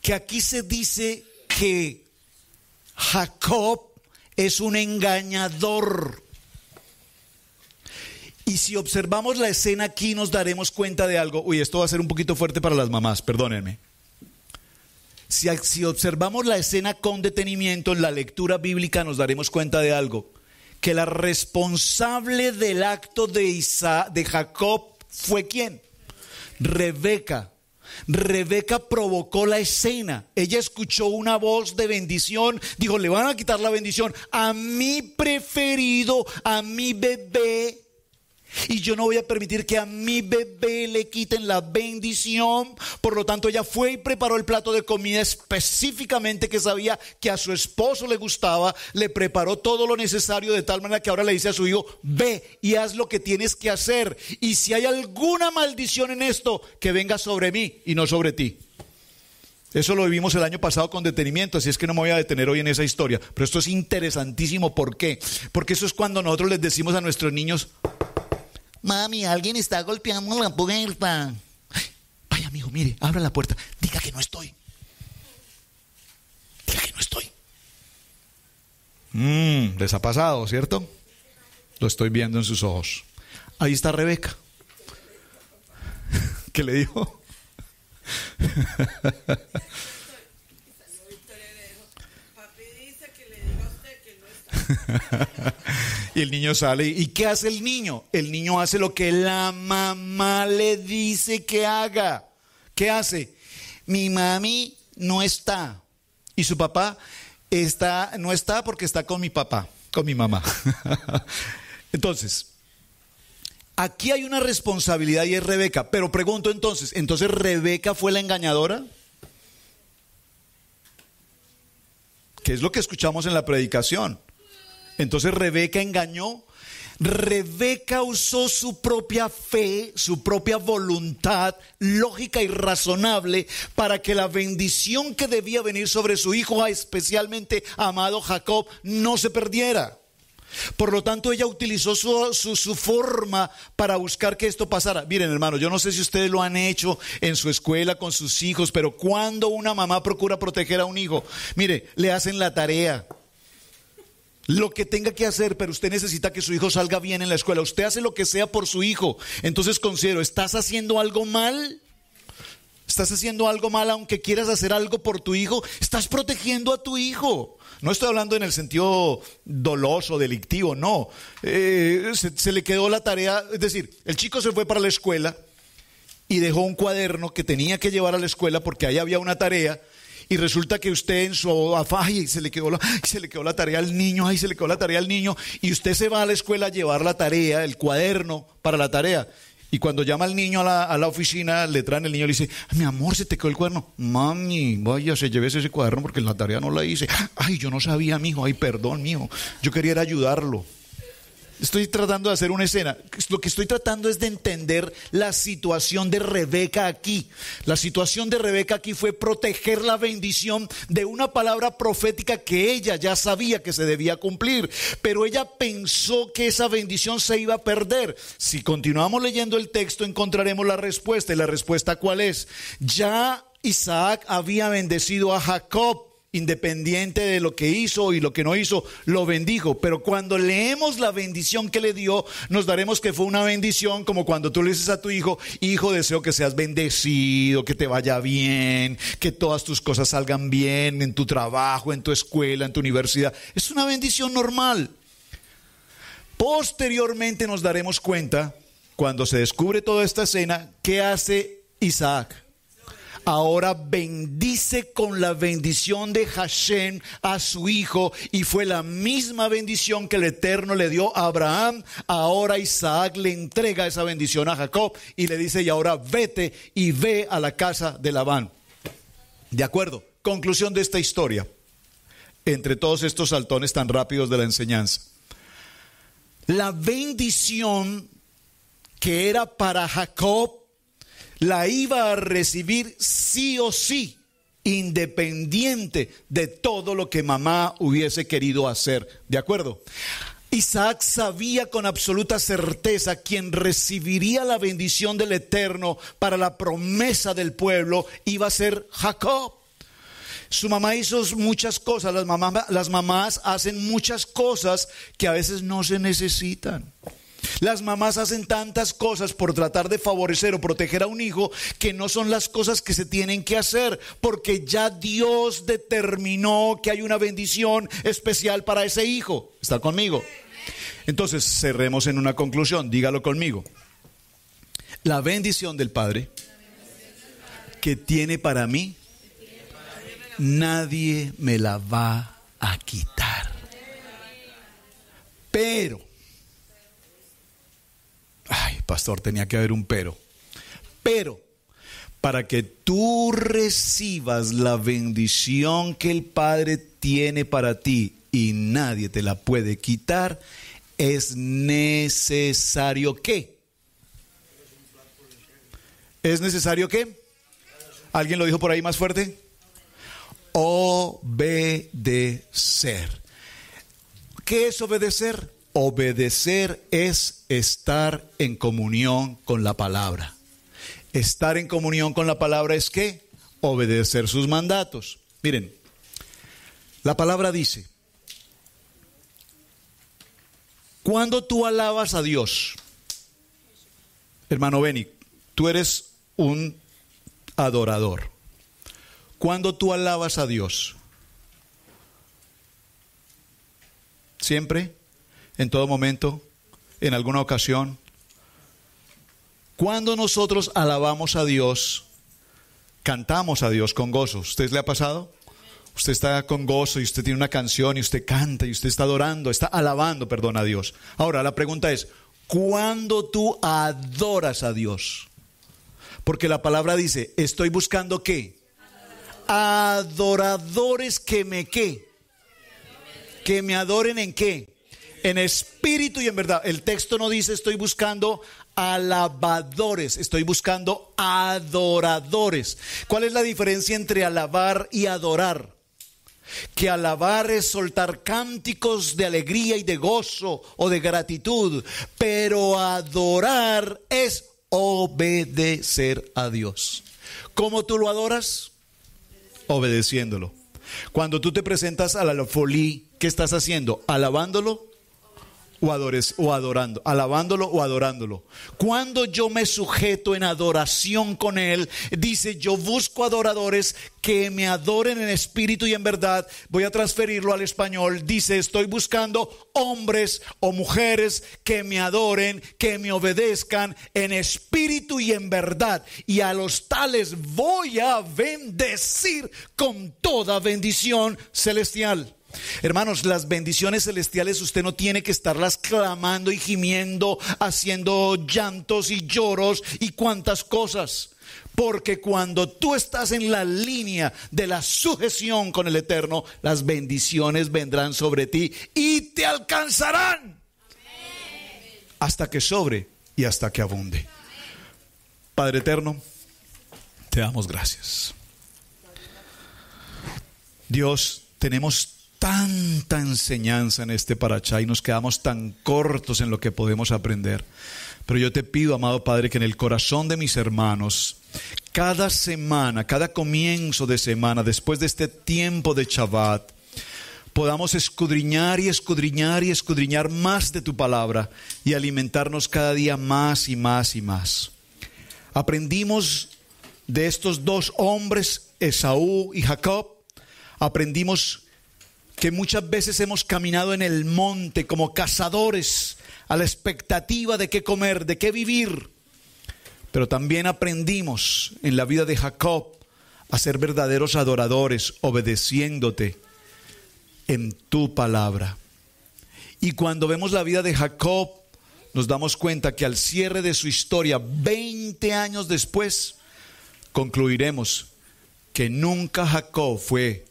que aquí se dice que Jacob es un engañador. Y si observamos la escena aquí nos daremos cuenta de algo. Uy, esto va a ser un poquito fuerte para las mamás, perdónenme. Si observamos la escena con detenimiento en la lectura bíblica nos daremos cuenta de algo. Que la responsable del acto de Jacob fue ¿quién? Rebeca. Rebeca provocó la escena. Ella escuchó una voz de bendición. Dijo, le van a quitar la bendición a mi preferido, a mi bebé. Y yo no voy a permitir que a mi bebé le quiten la bendición. Por lo tanto, ella fue y preparó el plato de comida específicamente que sabía que a su esposo le gustaba. Le preparó todo lo necesario de tal manera que ahora le dice a su hijo, ve y haz lo que tienes que hacer. Y si hay alguna maldición en esto, que venga sobre mí y no sobre ti. Eso lo vivimos el año pasado con detenimiento, así es que no me voy a detener hoy en esa historia. Pero esto es interesantísimo. ¿Por qué? Porque eso es cuando nosotros les decimos a nuestros niños, mami, alguien está golpeando la puerta. Vaya, amigo, mire, abra la puerta. Diga que no estoy. Diga que no estoy. Les ha pasado, ¿cierto? Lo estoy viendo en sus ojos. Ahí está Rebeca. ¿Qué le dijo? Papi dice que le diga a usted que no está. Y el niño sale. ¿Y qué hace el niño? El niño hace lo que la mamá le dice que haga. ¿Qué hace? Mi mami no está. Y su papá no está porque está con mi papá, con mi mamá. Entonces, aquí hay una responsabilidad y es Rebeca. Pero pregunto entonces, ¿Rebeca fue la engañadora? ¿Qué es lo que escuchamos en la predicación? Entonces Rebeca engañó. Rebeca usó su propia fe, su propia voluntad lógica y razonable para que la bendición que debía venir sobre su hijo, especialmente amado Jacob, no se perdiera. Por lo tanto, ella utilizó su forma para buscar que esto pasara. Miren, hermanos, yo no sé si ustedes lo han hecho en su escuela con sus hijos, pero cuando una mamá procura proteger a un hijo, mire, le hacen la tarea, lo que tenga que hacer, pero usted necesita que su hijo salga bien en la escuela. Usted hace lo que sea por su hijo. Entonces considero, ¿estás haciendo algo mal? estás haciendo algo mal, aunque quieras hacer algo por tu hijo, estás protegiendo a tu hijo. No estoy hablando en el sentido doloso, delictivo, no. Se le quedó la tarea, es decir, el chico se fue para la escuela y dejó un cuaderno que tenía que llevar a la escuela porque ahí había una tarea. Y resulta que usted en su afán, ay, se le quedó la tarea al niño, y usted se va a la escuela a llevar la tarea, el cuaderno para la tarea. Y cuando llama al niño a la oficina, le traen el niño y le dice: mi amor, se te quedó el cuaderno. Mami, vaya, se lleve ese cuaderno porque la tarea no la hice. Ay, yo no sabía, mijo, ay, perdón, mijo, yo quería era ayudarlo. Estoy tratando de hacer una escena. Lo que estoy tratando es de entender la situación de Rebeca aquí. La situación de Rebeca aquí fue proteger la bendición de una palabra profética que ella ya sabía que se debía cumplir, pero ella pensó que esa bendición se iba a perder. Si continuamos leyendo el texto, encontraremos la respuesta. ¿Y la respuesta cuál es? Ya Isaac había bendecido a Jacob. Independiente de lo que hizo y lo que no hizo, lo bendijo. Pero cuando leemos la bendición que le dio, nos daremos que fue una bendición como cuando tú le dices a tu hijo: hijo, deseo que seas bendecido, que te vaya bien, que todas tus cosas salgan bien en tu trabajo, en tu escuela, en tu universidad. Es una bendición normal. Posteriormente nos daremos cuenta, cuando se descubre toda esta escena, ¿qué hace Isaac? Ahora bendice con la bendición de Hashem a su hijo, y fue la misma bendición que el Eterno le dio a Abraham. Ahora Isaac le entrega esa bendición a Jacob y le dice: y ahora vete y ve a la casa de Labán. De acuerdo, conclusión de esta historia, entre todos estos saltones tan rápidos de la enseñanza. La bendición que era para Jacob la iba a recibir sí o sí, independiente de todo lo que mamá hubiese querido hacer. ¿De acuerdo? Isaac sabía con absoluta certeza quien recibiría la bendición del Eterno para la promesa del pueblo iba a ser Jacob. Su mamá hizo muchas cosas. Las mamás hacen muchas cosas que a veces no se necesitan. Las mamás hacen tantas cosas por tratar de favorecer o proteger a un hijo que no son las cosas que se tienen que hacer, porque ya Dios determinó que hay una bendición especial para ese hijo. ¿Está conmigo? Entonces cerremos en una conclusión. Dígalo conmigo. La bendición del Padre que tiene para mí, nadie me la va a quitar. Pero, ay, pastor, tenía que haber un pero. Pero, para que tú recibas la bendición que el Padre tiene para ti y nadie te la puede quitar, es necesario ¿qué? ¿Es necesario qué? ¿Alguien lo dijo por ahí más fuerte? Obedecer. ¿Qué es obedecer? Obedecer es estar en comunión con la palabra. Estar en comunión con la palabra es ¿qué? Obedecer sus mandatos. Miren, la palabra dice: cuando tú alabas a Dios, hermano Beni, tú eres un adorador. Cuando tú alabas a Dios, siempre, en todo momento, en alguna ocasión. Cuando nosotros alabamos a Dios, cantamos a Dios con gozo. ¿Usted le ha pasado? Usted está con gozo y usted tiene una canción y usted canta y usted está adorando, está alabando, perdón, a Dios. Ahora la pregunta es: ¿cuándo tú adoras a Dios? Porque la palabra dice: estoy buscando ¿qué? Adoradores que me ¿qué? Que me adoren ¿en qué? En espíritu y en verdad. El texto no dice estoy buscando alabadores, estoy buscando adoradores. ¿Cuál es la diferencia entre alabar y adorar? Que alabar es soltar cánticos de alegría y de gozo o de gratitud, pero adorar es obedecer a Dios. ¿Cómo tú lo adoras? Obedeciéndolo. Cuando tú te presentas a la folí, ¿qué estás haciendo? ¿Alabándolo o adorando, alabándolo o adorándolo. Cuando yo me sujeto en adoración con Él, dice, yo busco adoradores que me adoren en espíritu y en verdad. Voy a transferirlo al español. Dice, estoy buscando hombres o mujeres que me adoren, que me obedezcan en espíritu y en verdad. Y a los tales voy a bendecir con toda bendición celestial. Hermanos, las bendiciones celestiales usted no tiene que estarlas clamando y gimiendo, haciendo llantos y lloros y cuantas cosas. Porque cuando tú estás en la línea de la sujeción con el Eterno, las bendiciones vendrán sobre ti y te alcanzarán. Hasta que sobre y hasta que abunde. Padre Eterno, te damos gracias. Dios, tenemos tanta enseñanza en este parashá y nos quedamos tan cortos en lo que podemos aprender. Pero yo te pido, amado Padre, que en el corazón de mis hermanos, cada semana, cada comienzo de semana, después de este tiempo de Shabbat, podamos escudriñar y escudriñar y escudriñar más de tu palabra y alimentarnos cada día más y más y más. Aprendimos de estos dos hombres, Esaú y Jacob. Aprendimos que muchas veces hemos caminado en el monte como cazadores a la expectativa de qué comer, de qué vivir. Pero también aprendimos en la vida de Jacob a ser verdaderos adoradores, obedeciéndote en tu palabra. Y cuando vemos la vida de Jacob, nos damos cuenta que al cierre de su historia, 20 años después, concluiremos que nunca Jacob fue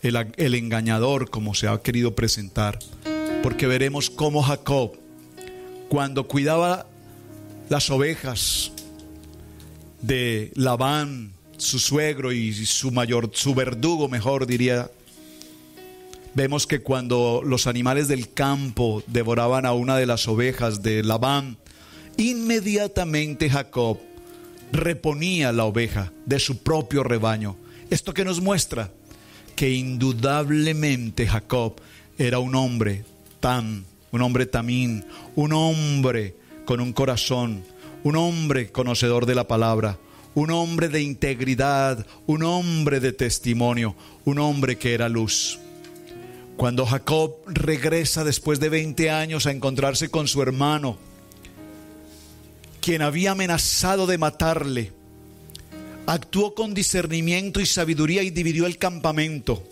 el engañador como se ha querido presentar, porque veremos cómo Jacob, cuando cuidaba las ovejas de Labán, su suegro y su verdugo, mejor diría, vemos que cuando los animales del campo devoraban a una de las ovejas de Labán, inmediatamente Jacob reponía la oveja de su propio rebaño. ¿Esto qué nos muestra? Que indudablemente Jacob era un hombre tamín, un hombre con un corazón, un hombre conocedor de la palabra, un hombre de integridad, un hombre de testimonio, un hombre que era luz. Cuando Jacob regresa después de 20 años a encontrarse con su hermano, quien había amenazado de matarle, actuó con discernimiento y sabiduría y dividió el campamento.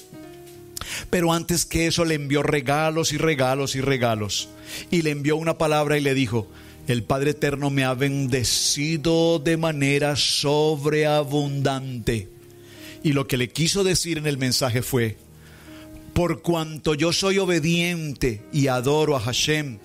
Pero antes que eso le envió regalos y regalos y regalos. Y le envió una palabra y le dijo: el Padre Eterno me ha bendecido de manera sobreabundante. Y lo que le quiso decir en el mensaje fue: por cuanto yo soy obediente y adoro a Hashem,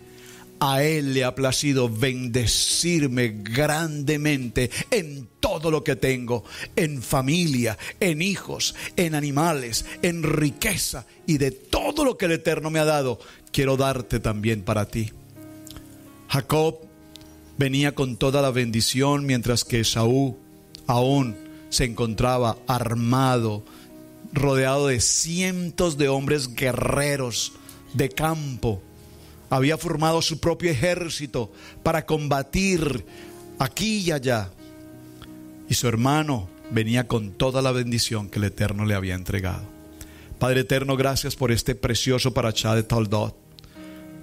a Él le ha placido bendecirme grandemente en todo lo que tengo, en familia, en hijos, en animales, en riqueza, y de todo lo que el Eterno me ha dado, quiero darte también para ti. Jacob venía con toda la bendición, mientras que Esaú aún se encontraba armado, rodeado de cientos de hombres guerreros de campo. Había formado su propio ejército para combatir aquí y allá. Y su hermano venía con toda la bendición que el Eterno le había entregado. Padre Eterno, gracias por este precioso parashá de Toldot.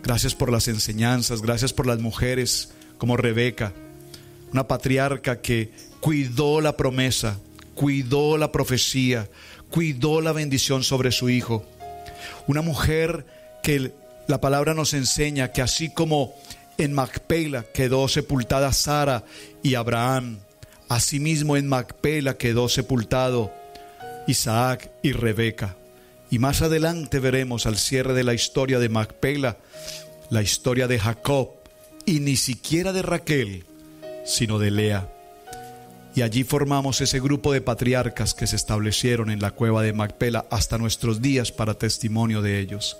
Gracias por las enseñanzas, gracias por las mujeres como Rebeca, una patriarca que cuidó la promesa, cuidó la profecía, cuidó la bendición sobre su hijo. Una mujer que la palabra nos enseña que así como en Macpela quedó sepultada Sara y Abraham, asimismo en Macpela quedó sepultado Isaac y Rebeca. Y más adelante veremos, al cierre de la historia de Macpela, la historia de Jacob, y ni siquiera de Raquel, sino de Lea. Y allí formamos ese grupo de patriarcas que se establecieron en la cueva de Macpela hasta nuestros días para testimonio de ellos.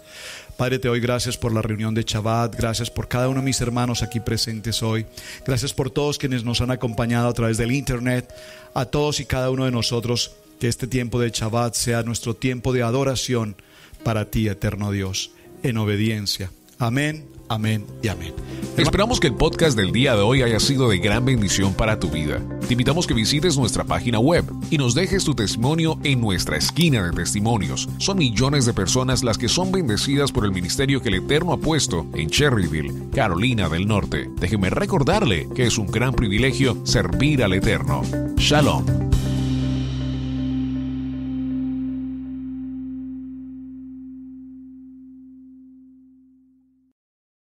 Padre, te doy gracias por la reunión de Shabbat, gracias por cada uno de mis hermanos aquí presentes hoy, gracias por todos quienes nos han acompañado a través del internet, a todos y cada uno de nosotros, que este tiempo de Shabbat sea nuestro tiempo de adoración para ti, eterno Dios, en obediencia Amén, amén y amén. Esperamos que el podcast del día de hoy haya sido de gran bendición para tu vida. Te invitamos que visites nuestra página web y nos dejes tu testimonio en nuestra esquina de testimonios. Son millones de personas las que son bendecidas por el ministerio que el Eterno ha puesto en Cherryville, Carolina del Norte. Déjeme recordarle que es un gran privilegio servir al Eterno. Shalom.